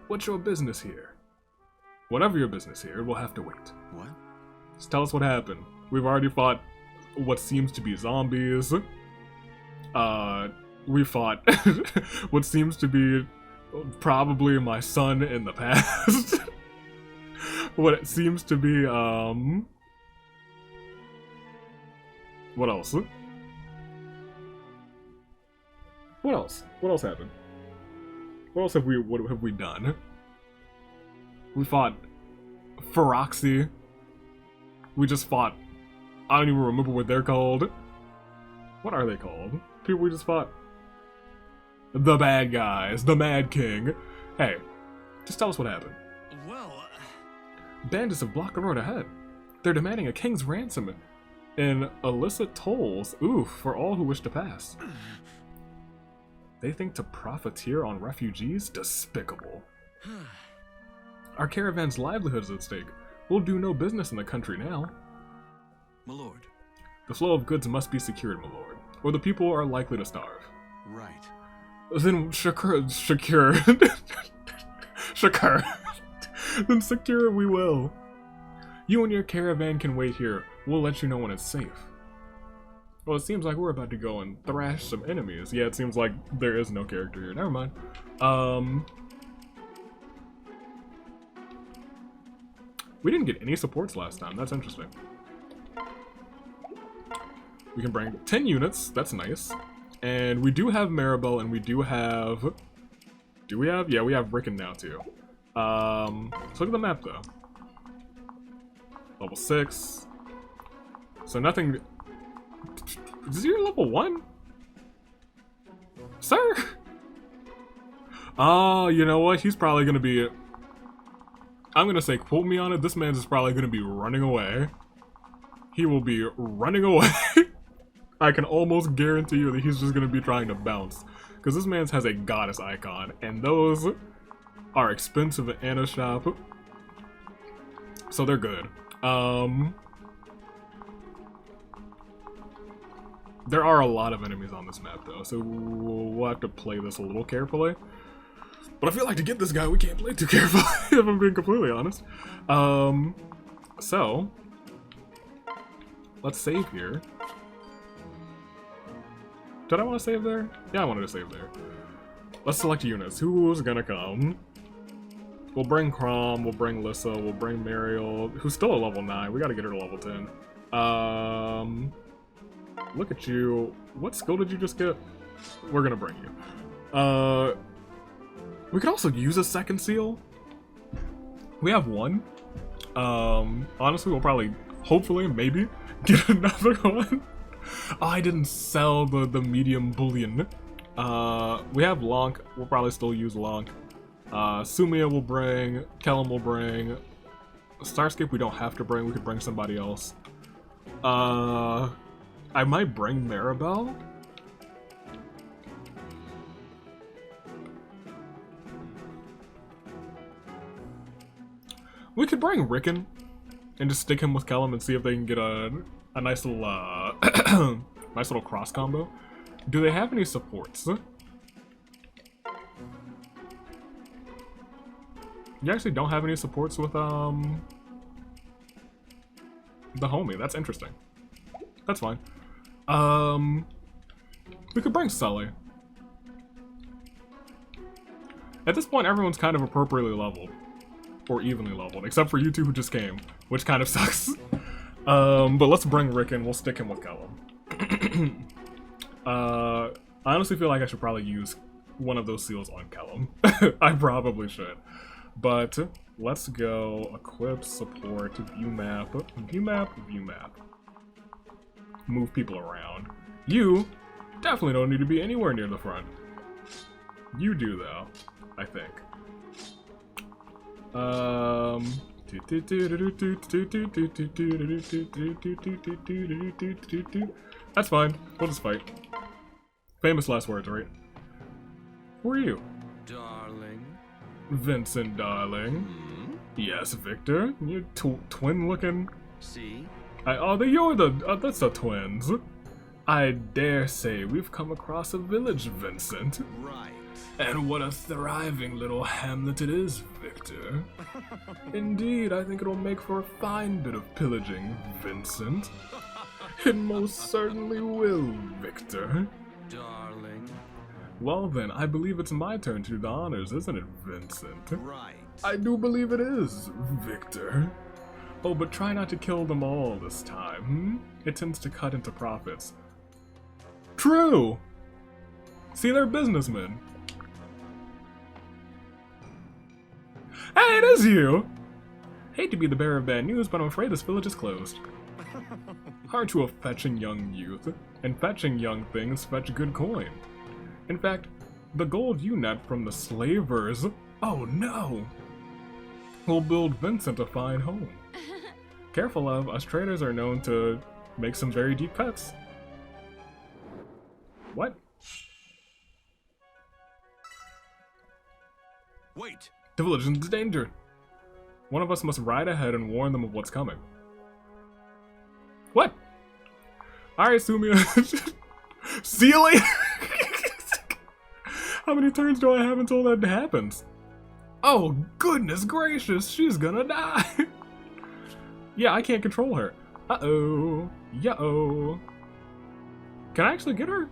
What's your business here? Whatever your business here, it will have to wait. What? Just tell us what happened. We've already fought what seems to be zombies. We fought what seems to be probably my son in the past. What it seems to be, what else? What else? What else happened? What else have we done? We fought Feroxy. We just fought, I don't even remember what they're called. What are they called? People we just fought. The bad guys, the Mad King. Hey, just tell us what happened. Well, Bandits have blocked the road ahead. They're demanding a king's ransom and illicit tolls, for all who wish to pass. They think to profiteer on refugees? Despicable. Our caravan's livelihood is at stake. We'll do no business in the country now. my lord. The flow of goods must be secured, my lord, or the people are likely to starve. Right. Then secure. Then secure we will. You and your caravan can wait here. We'll let you know when it's safe. Well, it seems like we're about to go and thrash some enemies. Yeah, it seems like there is no character here. Never mind. We didn't get any supports last time. That's interesting. We can bring 10 units. That's nice. And we do have Maribel, and we do have... Do we have? Yeah, we have Rickon now, too. Let's look at the map, though. Level 6. So nothing... Is he level 1? Sir? Oh, you know what? He's probably gonna be... I'm gonna say, quote me on it, this man's is probably gonna be running away. He will be running away. I can almost guarantee you that he's just gonna be trying to bounce. Because this man's has a goddess icon, and those are expensive at Anna's shop. So they're good. There are a lot of enemies on this map, though, so we'll have to play this a little carefully. But I feel like to get this guy, we can't play too carefully, if I'm being completely honest. So, let's save here. Did I want to save there? Yeah, I wanted to save there. Let's select units. Who's gonna come? We'll bring Chrom, we'll bring Lissa, we'll bring Miriel, who's still a level 9. We gotta get her to level 10. Look at you. What skill did you just get? We're gonna bring you. We could also use a second seal. We have one. Honestly, we'll probably, hopefully, maybe, get another one. Oh, I didn't sell the medium bullion. We have LONK. We'll probably still use LONK. Sumia will bring. Chrom will bring. Starscape we don't have to bring. We could bring somebody else. I might bring Maribel. We could bring Rickon and just stick him with Chrom and see if they can get a nice little nice little cross combo. Do they have any supports? You actually don't have any supports with the homie. That's interesting. That's fine. We could bring Sully. At this point, everyone's kind of appropriately leveled. Or evenly leveled, except for you two who just came, which kind of sucks. But let's bring Rickon. We'll stick him with Chrom. I honestly feel like I should probably use one of those seals on Chrom. I probably should. But let's go equip, support, view map, view map, view map. Move people around. You definitely don't need to be anywhere near the front. You do though, I think. That's fine. We'll just fight. Famous last words, right? Who are you? Darling. Vincent, darling. Yes, Victor. You twin looking. See? You're that's the twins. I dare say we've come across a village, Vincent. Right. And what a thriving little hamlet it is, Victor. Indeed, I think it'll make for a fine bit of pillaging, Vincent. It most certainly will, Victor. Darling. Well then, I believe it's my turn to do the honors, isn't it, Vincent? Right. I do believe it is, Victor. Oh, but try not to kill them all this time, hmm? It tends to cut into profits. True! See, they're businessmen. Hey, it is you! Hate to be the bearer of bad news, but I'm afraid this village is closed. Aren't you a fetching young youth? And fetching young things fetch good coin. In fact, the gold you net from the slavers, oh no, will build Vincent a fine home. Careful of, us traders are known to make some very deep cuts. What? Wait. The village is in danger. One of us must ride ahead and warn them of what's coming. What? Alright, Sumia. See you later! How many turns do I have until that happens? Oh, goodness gracious, she's gonna die! Yeah, I can't control her. Uh-oh. Yeah-oh. Can I actually get her?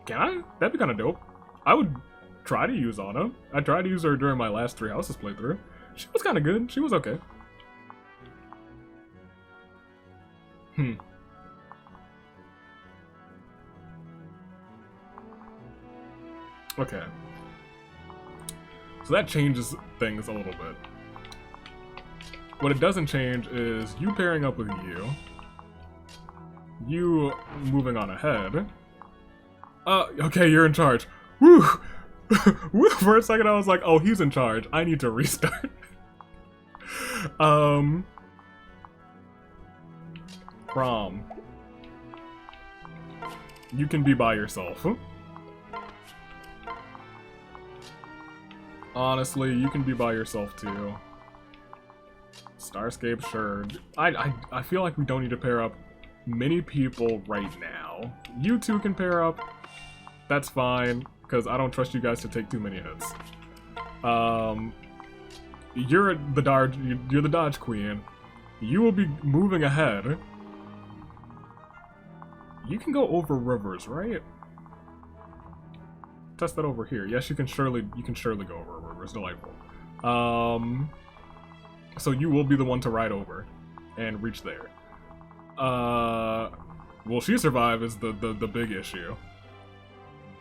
Can I? That'd be kind of dope. I would try to use Anna. I tried to use her during my last 3 houses playthrough. She was kind of good. She was okay. Okay. So that changes things a little bit. What it doesn't change is you pairing up with you. You moving on ahead. Okay, you're in charge. Woo! Woo! For a second I was like, oh, he's in charge. I need to restart. Chrom. You can be by yourself. Honestly, you can be by yourself too. Starscape, sure. I feel like we don't need to pair up many people right now. You two can pair up. That's fine, because I don't trust you guys to take too many hits. You're the dodge queen. You will be moving ahead. You can go over rivers, right? Test that over here. Yes, you can surely go over rivers. course, delightful. So you will be the one to ride over and reach there. Will she survive is the big issue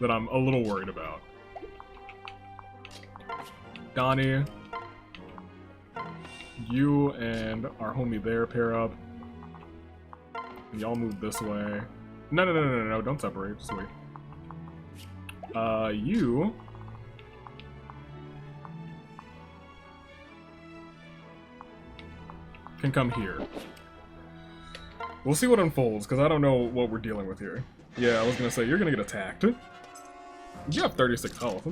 that I'm a little worried about. Donnie, you and our homie there pair up. Y'all move this way. No, don't separate, just wait. You... can come here. We'll see what unfolds, because I don't know what we're dealing with here. Yeah, I was gonna say, you're gonna get attacked. You have 36 health.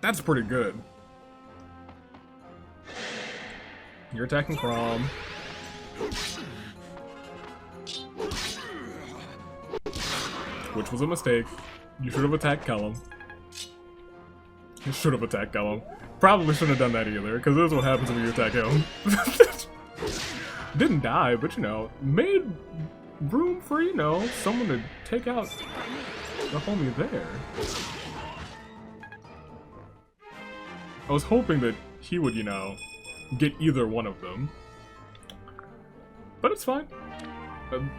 That's pretty good. You're attacking Chrom. Which was a mistake. You should have attacked Chrom. You should have attacked Chrom. Probably shouldn't have done that either, because this is what happens when you attack him. Didn't die, but you know, made room for, you know, someone to take out the homie there. I was hoping that he would, you know, get either one of them. But it's fine.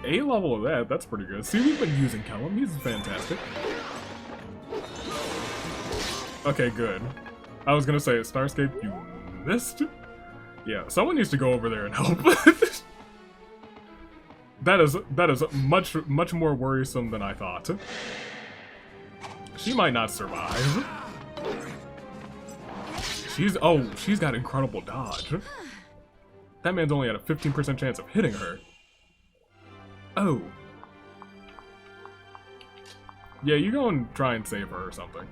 A level of that, that's pretty good. See, we've been using Chrom, he's fantastic. Okay, good. I was gonna say, Starscape, you missed? Yeah, someone needs to go over there and help. That is much more worrisome than I thought. She might not survive. She's got incredible dodge. That man's only had a 15% chance of hitting her. Oh. Yeah, you go and try and save her or something.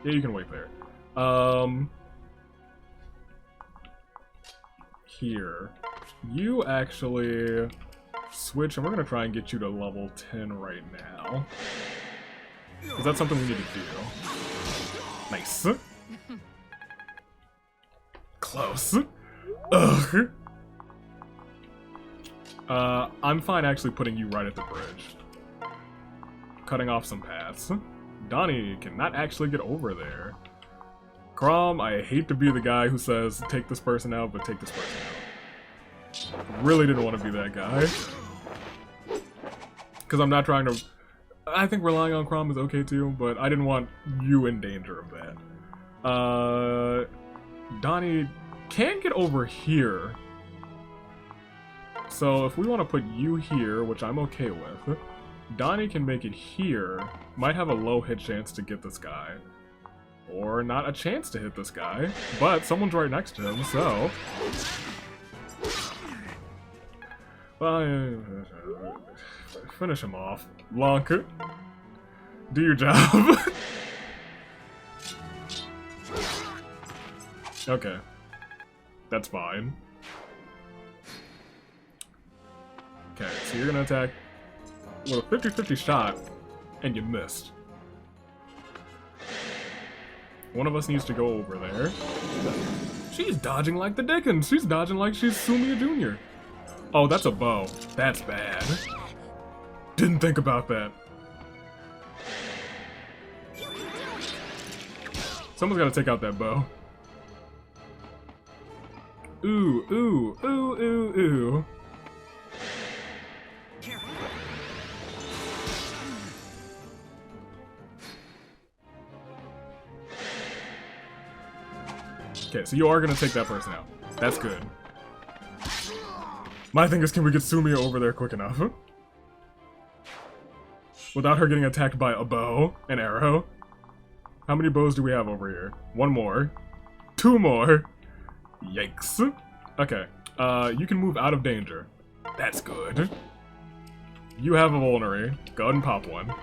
Yeah, you can wait there. Here. You actually switch, and we're gonna try and get you to level 10 right now. Is that something we need to do? Nice. Close. Ugh. I'm fine actually putting you right at the bridge. Cutting off some paths. Donnie cannot actually get over there. Chrom, I hate to be the guy who says, take this person out, but take this person out. Really didn't want to be that guy. Because I'm not trying to... I think relying on Chrom is okay too, but I didn't want you in danger of that. Donnie can get over here. So if we want to put you here, which I'm okay with, Donnie can make it here. Might have a low hit chance to get this guy. Or not a chance to hit this guy. But someone's right next to him, so... Well, finish him off. LONK. Do your job. Okay. That's fine. Okay, so you're gonna attack with a 50-50 shot, and you missed. One of us needs to go over there. She's dodging like the Dickens. She's dodging like she's Sumia Jr. Oh, that's a bow. That's bad. Didn't think about that. Someone's gotta take out that bow. Ooh, ooh, ooh, ooh, ooh. Okay, so you are gonna take that person out. That's good. My thing is, can we get Sumia over there quick enough? Without her getting attacked by a bow, an arrow. How many bows do we have over here? One more. Two more. Yikes. Okay, you can move out of danger. That's good. You have a vulnerary. Go ahead and pop one.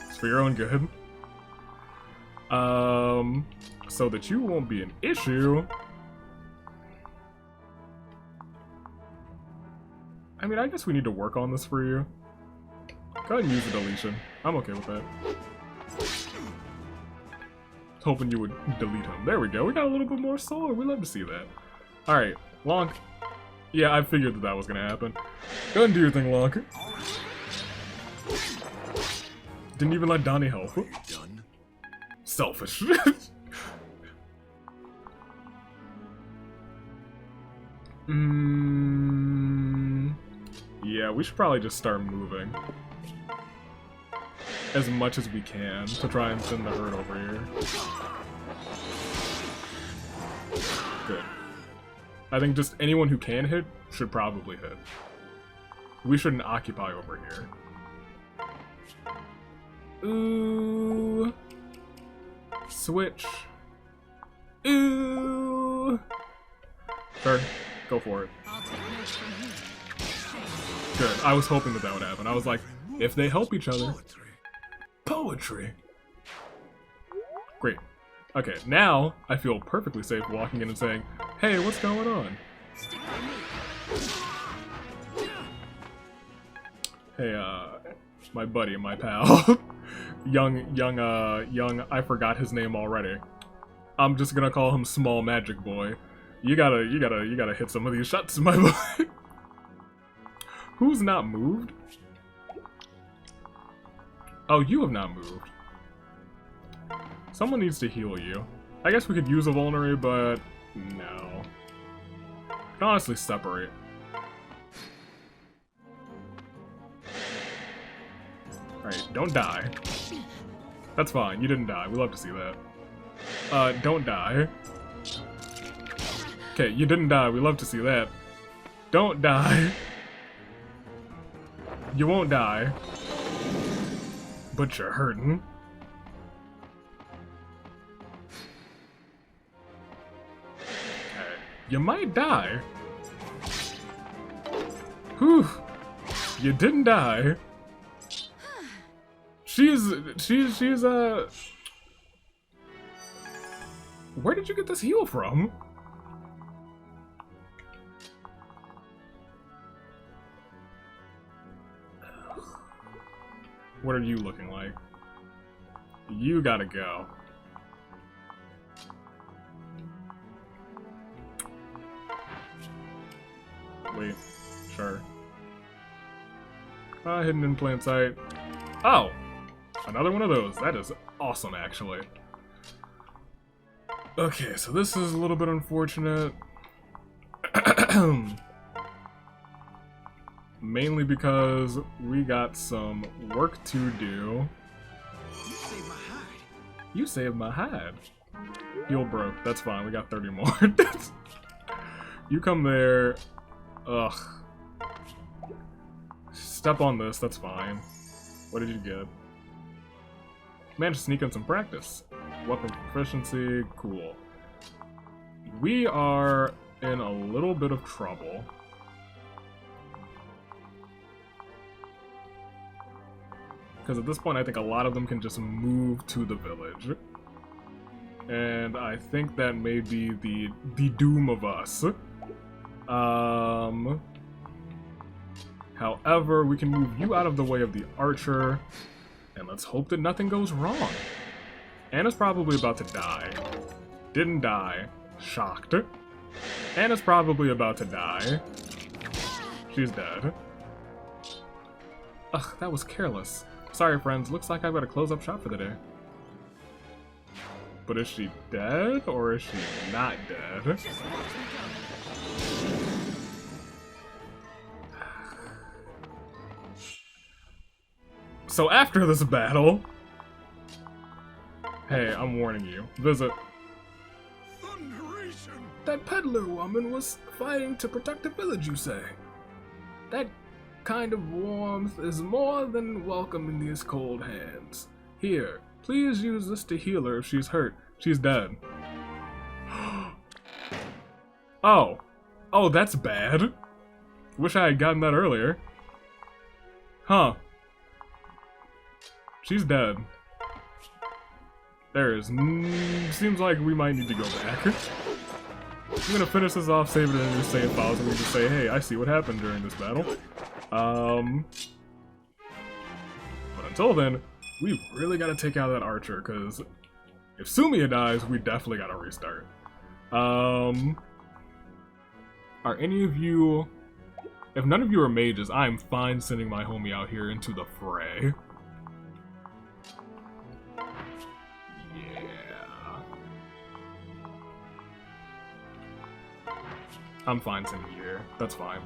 It's for your own good. So that you won't be an issue. I mean, I guess we need to work on this for you. Go ahead and use the deletion. I'm okay with that. Hoping you would delete him. There we go. We got a little bit more soul. We love to see that. Alright, LONK. Yeah, I figured that was gonna happen. Go ahead and do your thing, LONK. Didn't even let Donnie help. Done. Selfish. Yeah, we should probably just start moving as much as we can to try and send the herd over here. Good. I think just anyone who can hit should probably hit. We shouldn't occupy over here. Ooh. Switch. Ooh. Sure, go for it. Good. I was hoping that would happen. I was like, if they help each other. Poetry. Great. Okay, now I feel perfectly safe walking in and saying, hey, what's going on? Hey, my buddy, my pal. young, I forgot his name already. I'm just gonna call him Small Magic Boy. You gotta hit some of these shots, my boy. Who's not moved? Oh, you have not moved. Someone needs to heal you. I guess we could use a vulnerary, but no. We can honestly separate. Alright, don't die. That's fine, you didn't die. We love to see that. Don't die. Okay, you didn't die. We love to see that. Don't die. You won't die. But you're hurting. Okay. You might die. Whew. You didn't die. She's where did you get this heal from? What are you looking like? You gotta go. Wait, sure. Hidden in plain sight. Oh! Another one of those. That is awesome, actually. Okay, so this is a little bit unfortunate. Mainly because we got some work to do. You saved my hide. You saved my hide. Heal broke. That's fine. We got 30 more. You come there. Ugh. Step on this. That's fine. What did you get? Managed to sneak in some practice. Weapon proficiency. Cool. We are in a little bit of trouble. Because at this point, I think a lot of them can just move to the village. And I think that may be the doom of us. However, we can move you out of the way of the archer. And let's hope that nothing goes wrong. Anna's probably about to die. Didn't die. Shocked. Anna's probably about to die. She's dead. Ugh, that was careless. Sorry, friends. Looks like I've got to close up shop for the day. But is she dead, or is she not dead? So after this battle... Hey, I'm warning you. Visit... That peddler woman was fighting to protect the village, you say? That kind of warmth is more than welcome in these cold hands. Here, please use this to heal her if she's hurt. She's dead. Oh. Oh, that's bad. Wish I had gotten that earlier. Huh. She's dead. There is... seems like we might need to go back. I'm gonna finish this off, save it in a new save files, and we just say, hey, I see what happened during this battle. But until then, we really gotta take out that archer, because if Sumia dies, we definitely gotta restart. Are any of you... If none of you are mages, I'm fine sending my homie out here into the fray. Yeah. I'm fine sending you here. That's fine.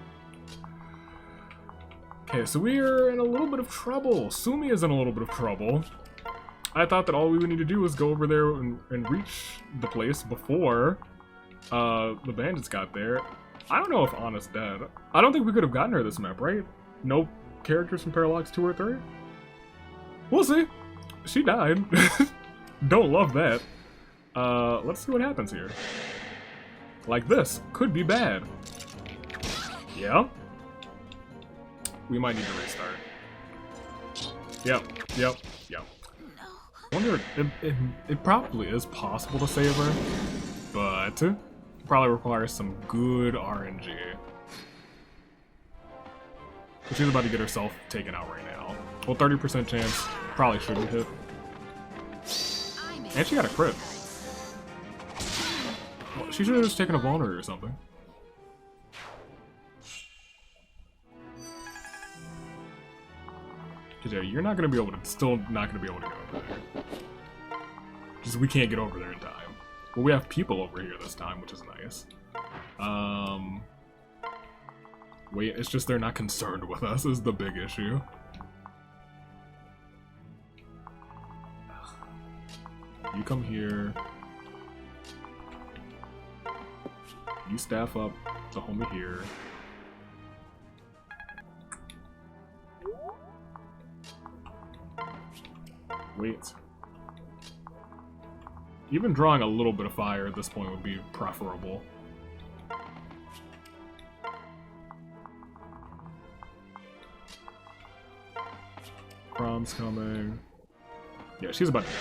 Okay, so we're in a little bit of trouble. Sumia is in a little bit of trouble. I thought that all we would need to do was go over there and reach the place before the bandits got there. I don't know if Anna's dead. I don't think we could have gotten her this map, right? No characters from Paralogue 2 or 3? We'll see. She died. Don't love that. Let's see what happens here. Like this. Could be bad. Yeah. We might need to restart. Yep. I wonder, it probably is possible to save her, but it probably requires some good RNG. She's about to get herself taken out right now. Well, 30% chance, probably shouldn't hit. And she got a crit. Well, she should have just taken a vulnerary or something. Because yeah, you're not going to be able to, still not going to be able to get over there. Just we can't get over there in time. Well, we have people over here this time, which is nice. Wait, it's just they're not concerned with us is the big issue. You come here. You staff up the homie here. Wait. Even drawing a little bit of fire at this point would be preferable. Chrom's coming. Yeah, she's about to die.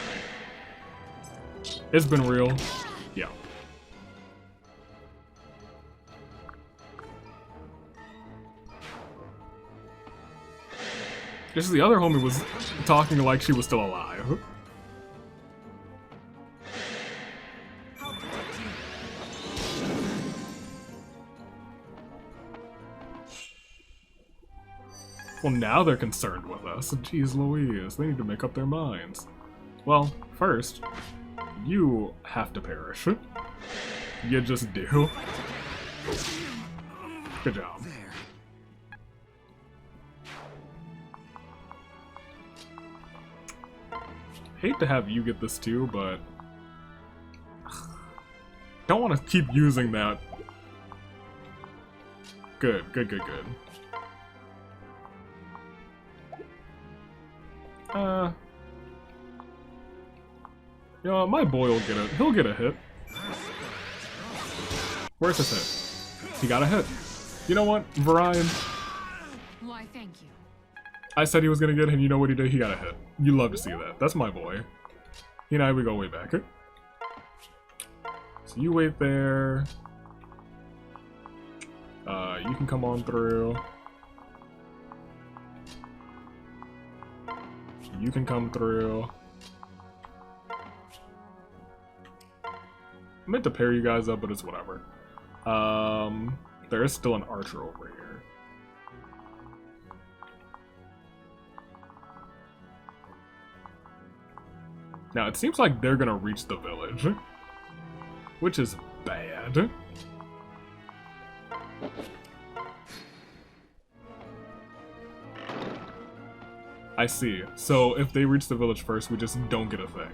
It's been real. Yeah. Just the other homie was talking like she was still alive. Well, now they're concerned with us. Jeez Louise, they need to make up their minds. Well, first, you have to perish. You just do. Good job. Hate to have you get this too, but don't want to keep using that. Good. You know, my boy will get he'll get a hit. Where's his hit? He got a hit. You know what, Varian? Why, thank you. I said he was gonna get it, and you know what he did? He got a hit. You love to see that. That's my boy. He and I, we go way back. So you wait there. You can come on through. You can come through. I meant to pair you guys up, but it's whatever. There is still an archer over here. Now, it seems like they're gonna reach the village, which is bad. I see. So, if they reach the village first, we just don't get a thing.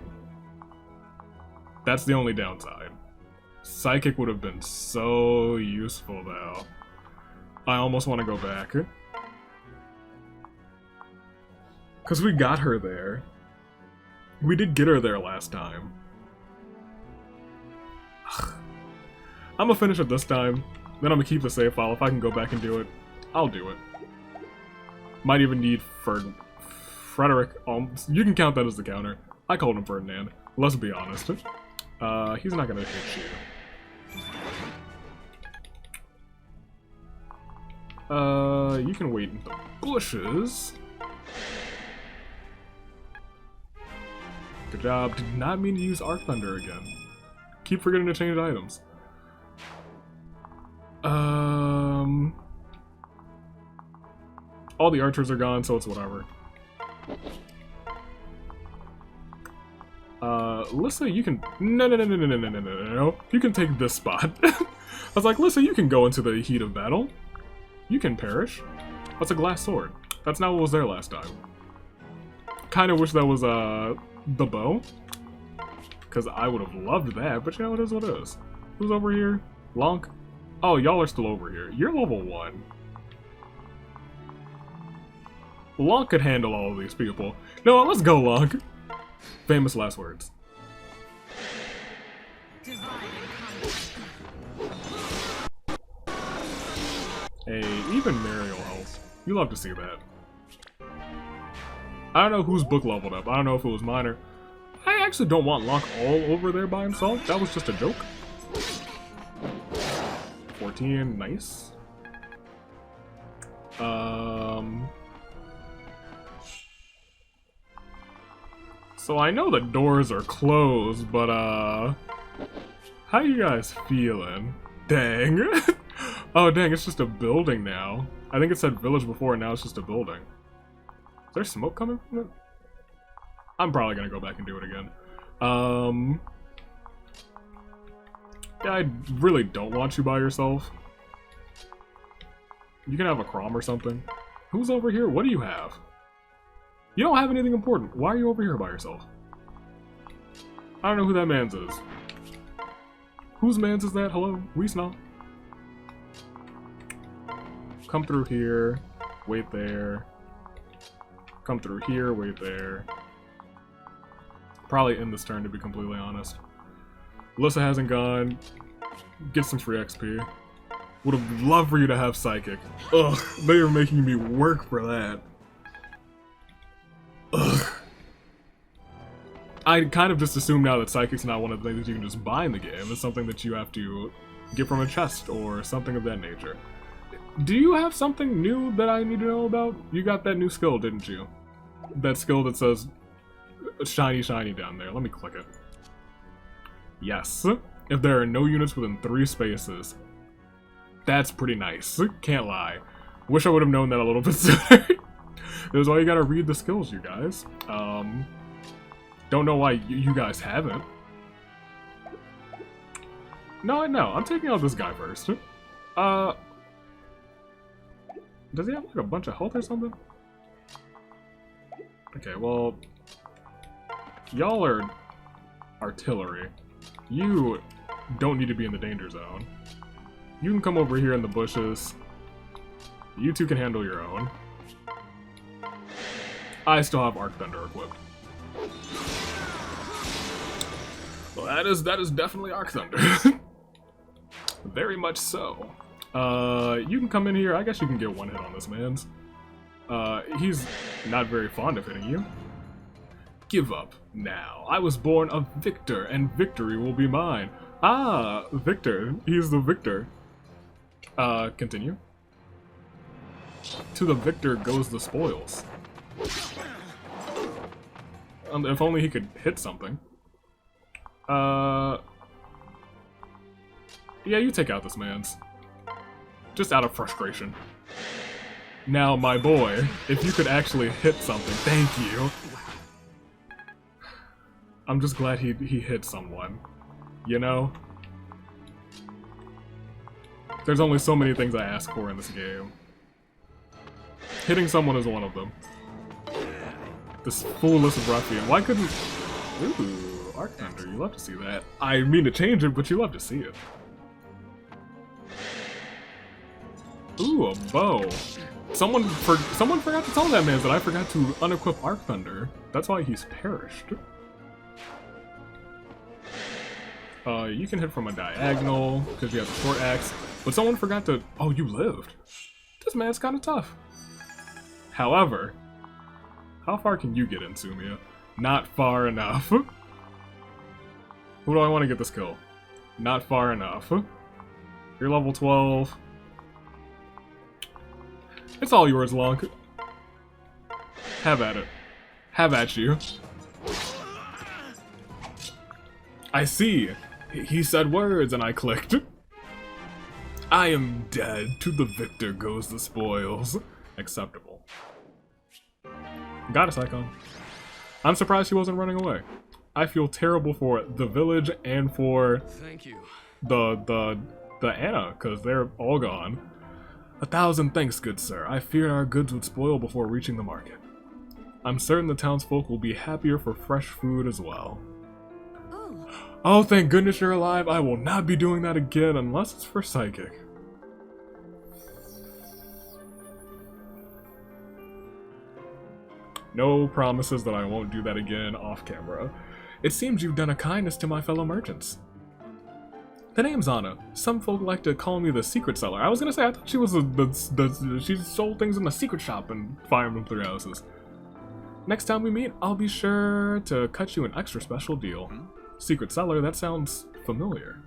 That's the only downside. Psychic would have been so useful, though. I almost want to go back. Because we got her there. We did get her there last time. I'm gonna finish it this time. Then I'm gonna keep the save file. If I can go back and do it, I'll do it. Might even need Frederick. You can count that as the counter. I called him Ferdinand. Let's be honest. He's not gonna hit you. You can wait in the bushes. Good job. Did not mean to use Arc Thunder again. Keep forgetting to change items. All the archers are gone, so it's whatever. Lissa, you can... No. You can take this spot. was like, Lissa, you can go into the heat of battle. You can perish. That's a glass sword. That's not what was there last time. Kind of wish that was the bow, because I would have loved that, but you know, it is what it is. Who's over here? LONK? Oh, y'all are still over here. You're level 1. LONK could handle all of these people. No, let's go, LONK. Famous last words. Hey, even Miriel helps. You love to see that. I don't know who's book leveled up. I don't know if it was mine or... I actually don't want LONK all over there by himself. That was just a joke. 14, nice. So I know the doors are closed, but how you guys feeling? Dang. Oh dang, it's just a building now. I think it said village before and now it's just a building. Is there smoke coming from it? I'm probably gonna go back and do it again. Yeah, I really don't want you by yourself. You can have a Chrom or something. Who's over here? What do you have? You don't have anything important. Why are you over here by yourself? I don't know who that man's is. Whose man's is that? Hello? Weesna. Come through here. Wait there. Come through here. Wait there. Probably end this turn, to be completely honest. Lissa hasn't gone. Get some free XP. Would have loved for you to have Psychic. Ugh, they are making me work for that. Ugh. I kind of just assume now that Psychic's not one of the things that you can just buy in the game. It's something that you have to get from a chest or something of that nature. Do you have something new that I need to know about? You got that new skill, didn't you? That skill that says shiny shiny down there. Let me click it. Yes. If there are no units within 3 spaces. That's pretty nice. Can't lie. Wish I would have known that a little bit sooner. That's why you gotta read the skills, you guys. Don't know why you guys haven't. No, I'm taking out this guy first. Does he have like a bunch of health or something? Okay, well, y'all are artillery. You don't need to be in the danger zone. You can come over here in the bushes. You two can handle your own. I still have Arc Thunder equipped. Well, that is definitely Arc Thunder. Very much so. You can come in here. I guess you can get one hit on this man's. He's not very fond of hitting you. Give up now. I was born a victor, and victory will be mine. Ah, Victor. He's the victor. Continue. To the victor goes the spoils. If only he could hit something. Yeah, you take out this man's. Just out of frustration. Now, my boy, if you could actually hit something, thank you. I'm just glad he hit someone. You know? There's only so many things I ask for in this game. Hitting someone is one of them. This foolish ruffian. Why couldn't... Ooh, Arc Thunder, you love to see that. I mean to change it, but you love to see it. Ooh, a bow. Someone forgot to tell that man that I forgot to unequip Arc Thunder. That's why he's perished. You can hit from a diagonal, because you have a short axe. But someone forgot to... Oh, you lived. This man's kind of tough. However, how far can you get in, Sumia? Not far enough. Who do I want to get this kill? Not far enough. You're level 12. It's all yours, LONK. Have at it. Have at you. I see. He said words and I clicked. I am dead. To the victor goes the spoils. Acceptable. Goddess icon. I'm surprised she wasn't running away. I feel terrible for the village and for Thank you. the the Anna, because they're all gone. 1,000 thanks, good sir. I feared our goods would spoil before reaching the market. I'm certain the townsfolk will be happier for fresh food as well. Ooh. Oh, thank goodness you're alive. I will not be doing that again unless it's for psychic. No promises that I won't do that again off camera. It seems you've done a kindness to my fellow merchants. The name's Anna. Some folk like to call me the secret seller. I was gonna say, I thought she was she sold things in the secret shop in Fire Emblem Three Houses. Next time we meet, I'll be sure to cut you an extra special deal. Secret seller, that sounds familiar.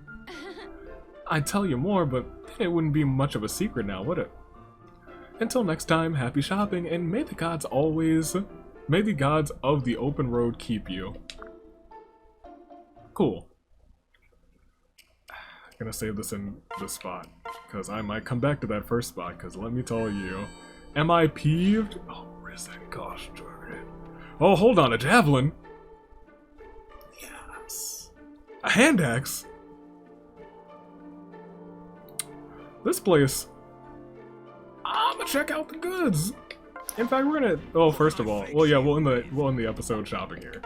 I'd tell you more, but it wouldn't be much of a secret now, would it? Until next time, happy shopping, and may the gods of the open road keep you. Cool. I'm gonna save this in this spot, because I might come back to that first spot, because let me tell you. Am I peeved? Oh, risen, gosh darn it. Oh, hold on, a javelin? Yes. A hand axe? This place... I'm gonna check out the goods. In fact, we're gonna... Oh, first of all, well, yeah, we'll end the episode shopping here.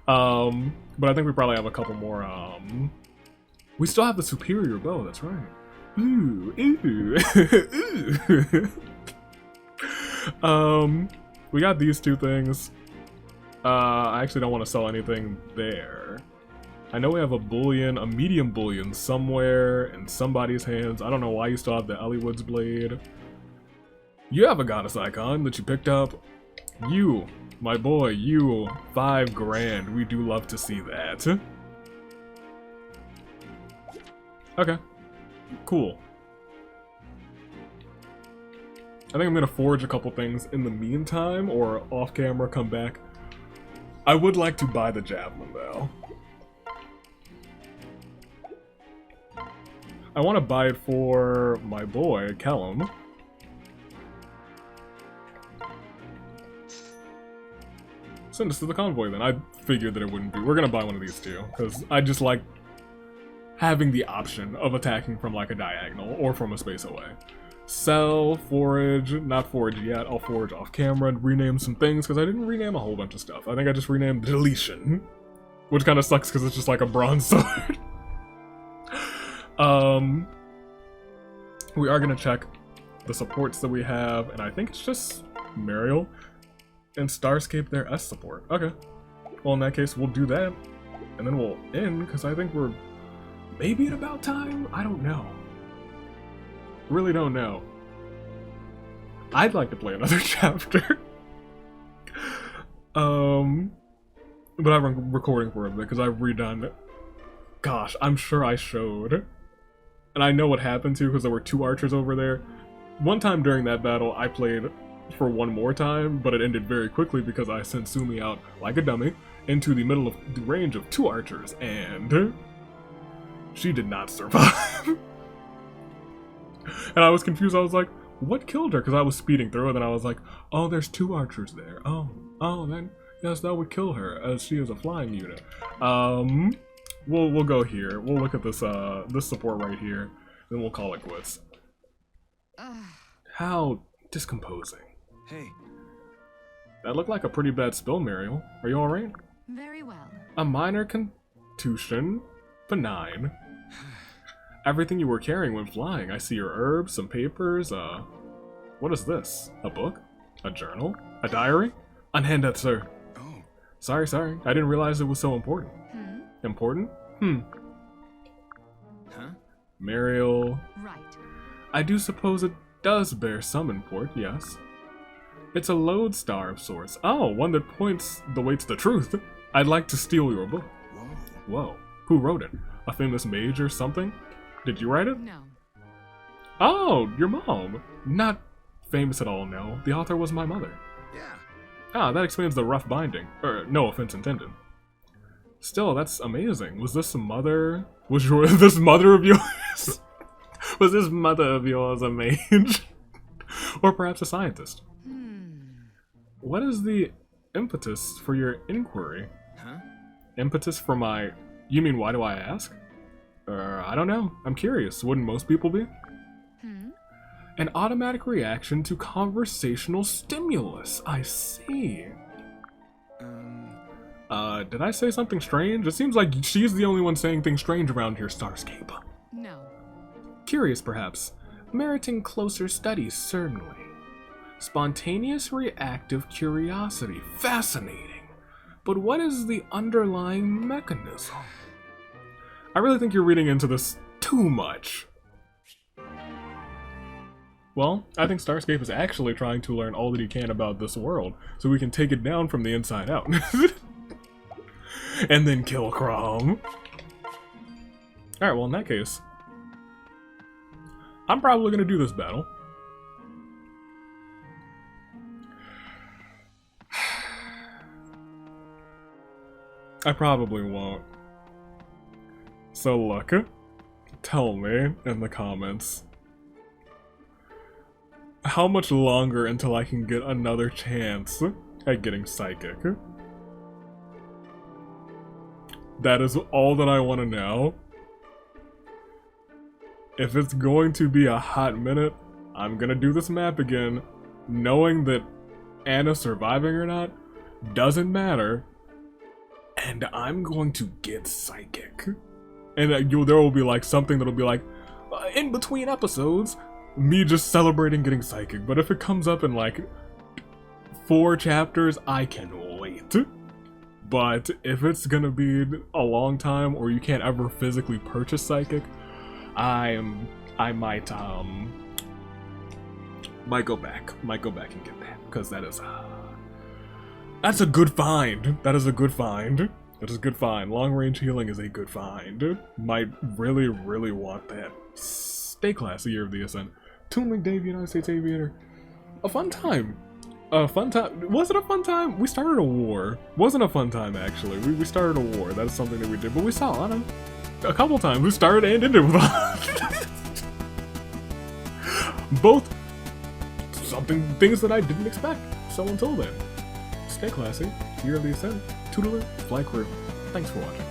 But I think we probably have a couple more, We still have the superior bow, that's right. Ooh, ooh, ooh. We got these two things. I actually don't want to sell anything there. I know we have a bullion, a medium bullion somewhere in somebody's hands. I don't know why you still have the Elliewood's blade. You have a goddess icon that you picked up. You, my boy, you, 5 grand. We do love to see that. Okay, cool. I think I'm gonna forge a couple things in the meantime, or off camera, come back. I would like to buy the javelin though. I want to buy it for my boy, Chrom. Send us to the convoy then. I figured that it wouldn't be. We're gonna buy one of these two, because I just like having the option of attacking from like a diagonal or from a space away. Sell, forage, not forage yet. I'll forage off camera and rename some things, because I didn't rename a whole bunch of stuff. I think I just renamed Deletion, which kind of sucks because it's just like a bronze sword. We are gonna check the supports that we have, and I think it's just Miriel and Starscape their S support. Okay. Well, in that case, we'll do that, and then we'll end, because I think we're maybe at about time? I don't know. Really don't know. I'd like to play another chapter. But I've been recording for a bit, because I've redone... Gosh, I'm sure I showed. And I know what happened too, because there were 2 archers over there. One time during that battle, I played for one more time, but it ended very quickly because I sent Sumia out like a dummy into the middle of the range of 2 archers, and she did not survive. And I was confused. I was like, what killed her? Because I was speeding through it, and I was like, oh, there's 2 archers there. Oh, then yes, that would kill her, as she is a flying unit. We'll go here. We'll look at this this support right here, then we'll call it quits. How discomposing. Hey. That looked like a pretty bad spill, Miriel. Are you alright? Very well. A minor contusion. Benign. Everything you were carrying went flying. I see your herbs, some papers, what is this? A book? A journal? A diary? Unhand that, sir. Oh. Sorry. I didn't realize it was so important. Important? Huh? Miriel. Right. I do suppose it does bear some import, yes. It's a lodestar of sorts. Oh, one that points the way to the truth. I'd like to steal your book. Whoa. Who wrote it? A famous mage or something? Did you write it? No. Oh, your mom. Not famous at all, no. The author was my mother. Yeah. Ah, that explains the rough binding. No offense intended. Still, that's amazing. Was this mother... this mother of yours? Was this mother of yours a mage? Or perhaps a scientist? What is the impetus for your inquiry? Huh? Impetus for my... You mean, why do I ask? I don't know. I'm curious. Wouldn't most people be? An automatic reaction to conversational stimulus. I see. Did I say something strange? It seems like she's the only one saying things strange around here, Starscape. No. Curious, perhaps. Meriting closer study, certainly. Spontaneous reactive curiosity. Fascinating. But what is the underlying mechanism? I really think you're reading into this too much. Well, I think Starscape is actually trying to learn all that he can about this world, so we can take it down from the inside out. And then kill Chrom. Alright, well in that case, I'm probably gonna do this battle. I probably won't. So look, tell me in the comments, how much longer until I can get another chance at getting psychic? That is all that I want to know. If it's going to be a hot minute, I'm gonna do this map again, knowing that Anna's surviving or not doesn't matter, and I'm going to get psychic. And there will be like something that'll be like, in between episodes, me just celebrating getting psychic. But if it comes up in like 4 chapters, I can wait. But if it's gonna be a long time, or you can't ever physically purchase psychic, I might go back and get that, because that's a good find. That is a good find. That is a good find. Long range healing is a good find. Might really, really want that. Stay classy, Year of the Ascent. Toon Link Dave, United States Aviator. A fun time. A fun time. Was it a fun time? We started a war. Wasn't a fun time, actually. We started a war. That is something that we did. But we saw on a couple times. We started and ended with both things that I didn't expect. So until then, stay classy. Year of the Ascent. Toodler, Fly Crew. Thanks for watching.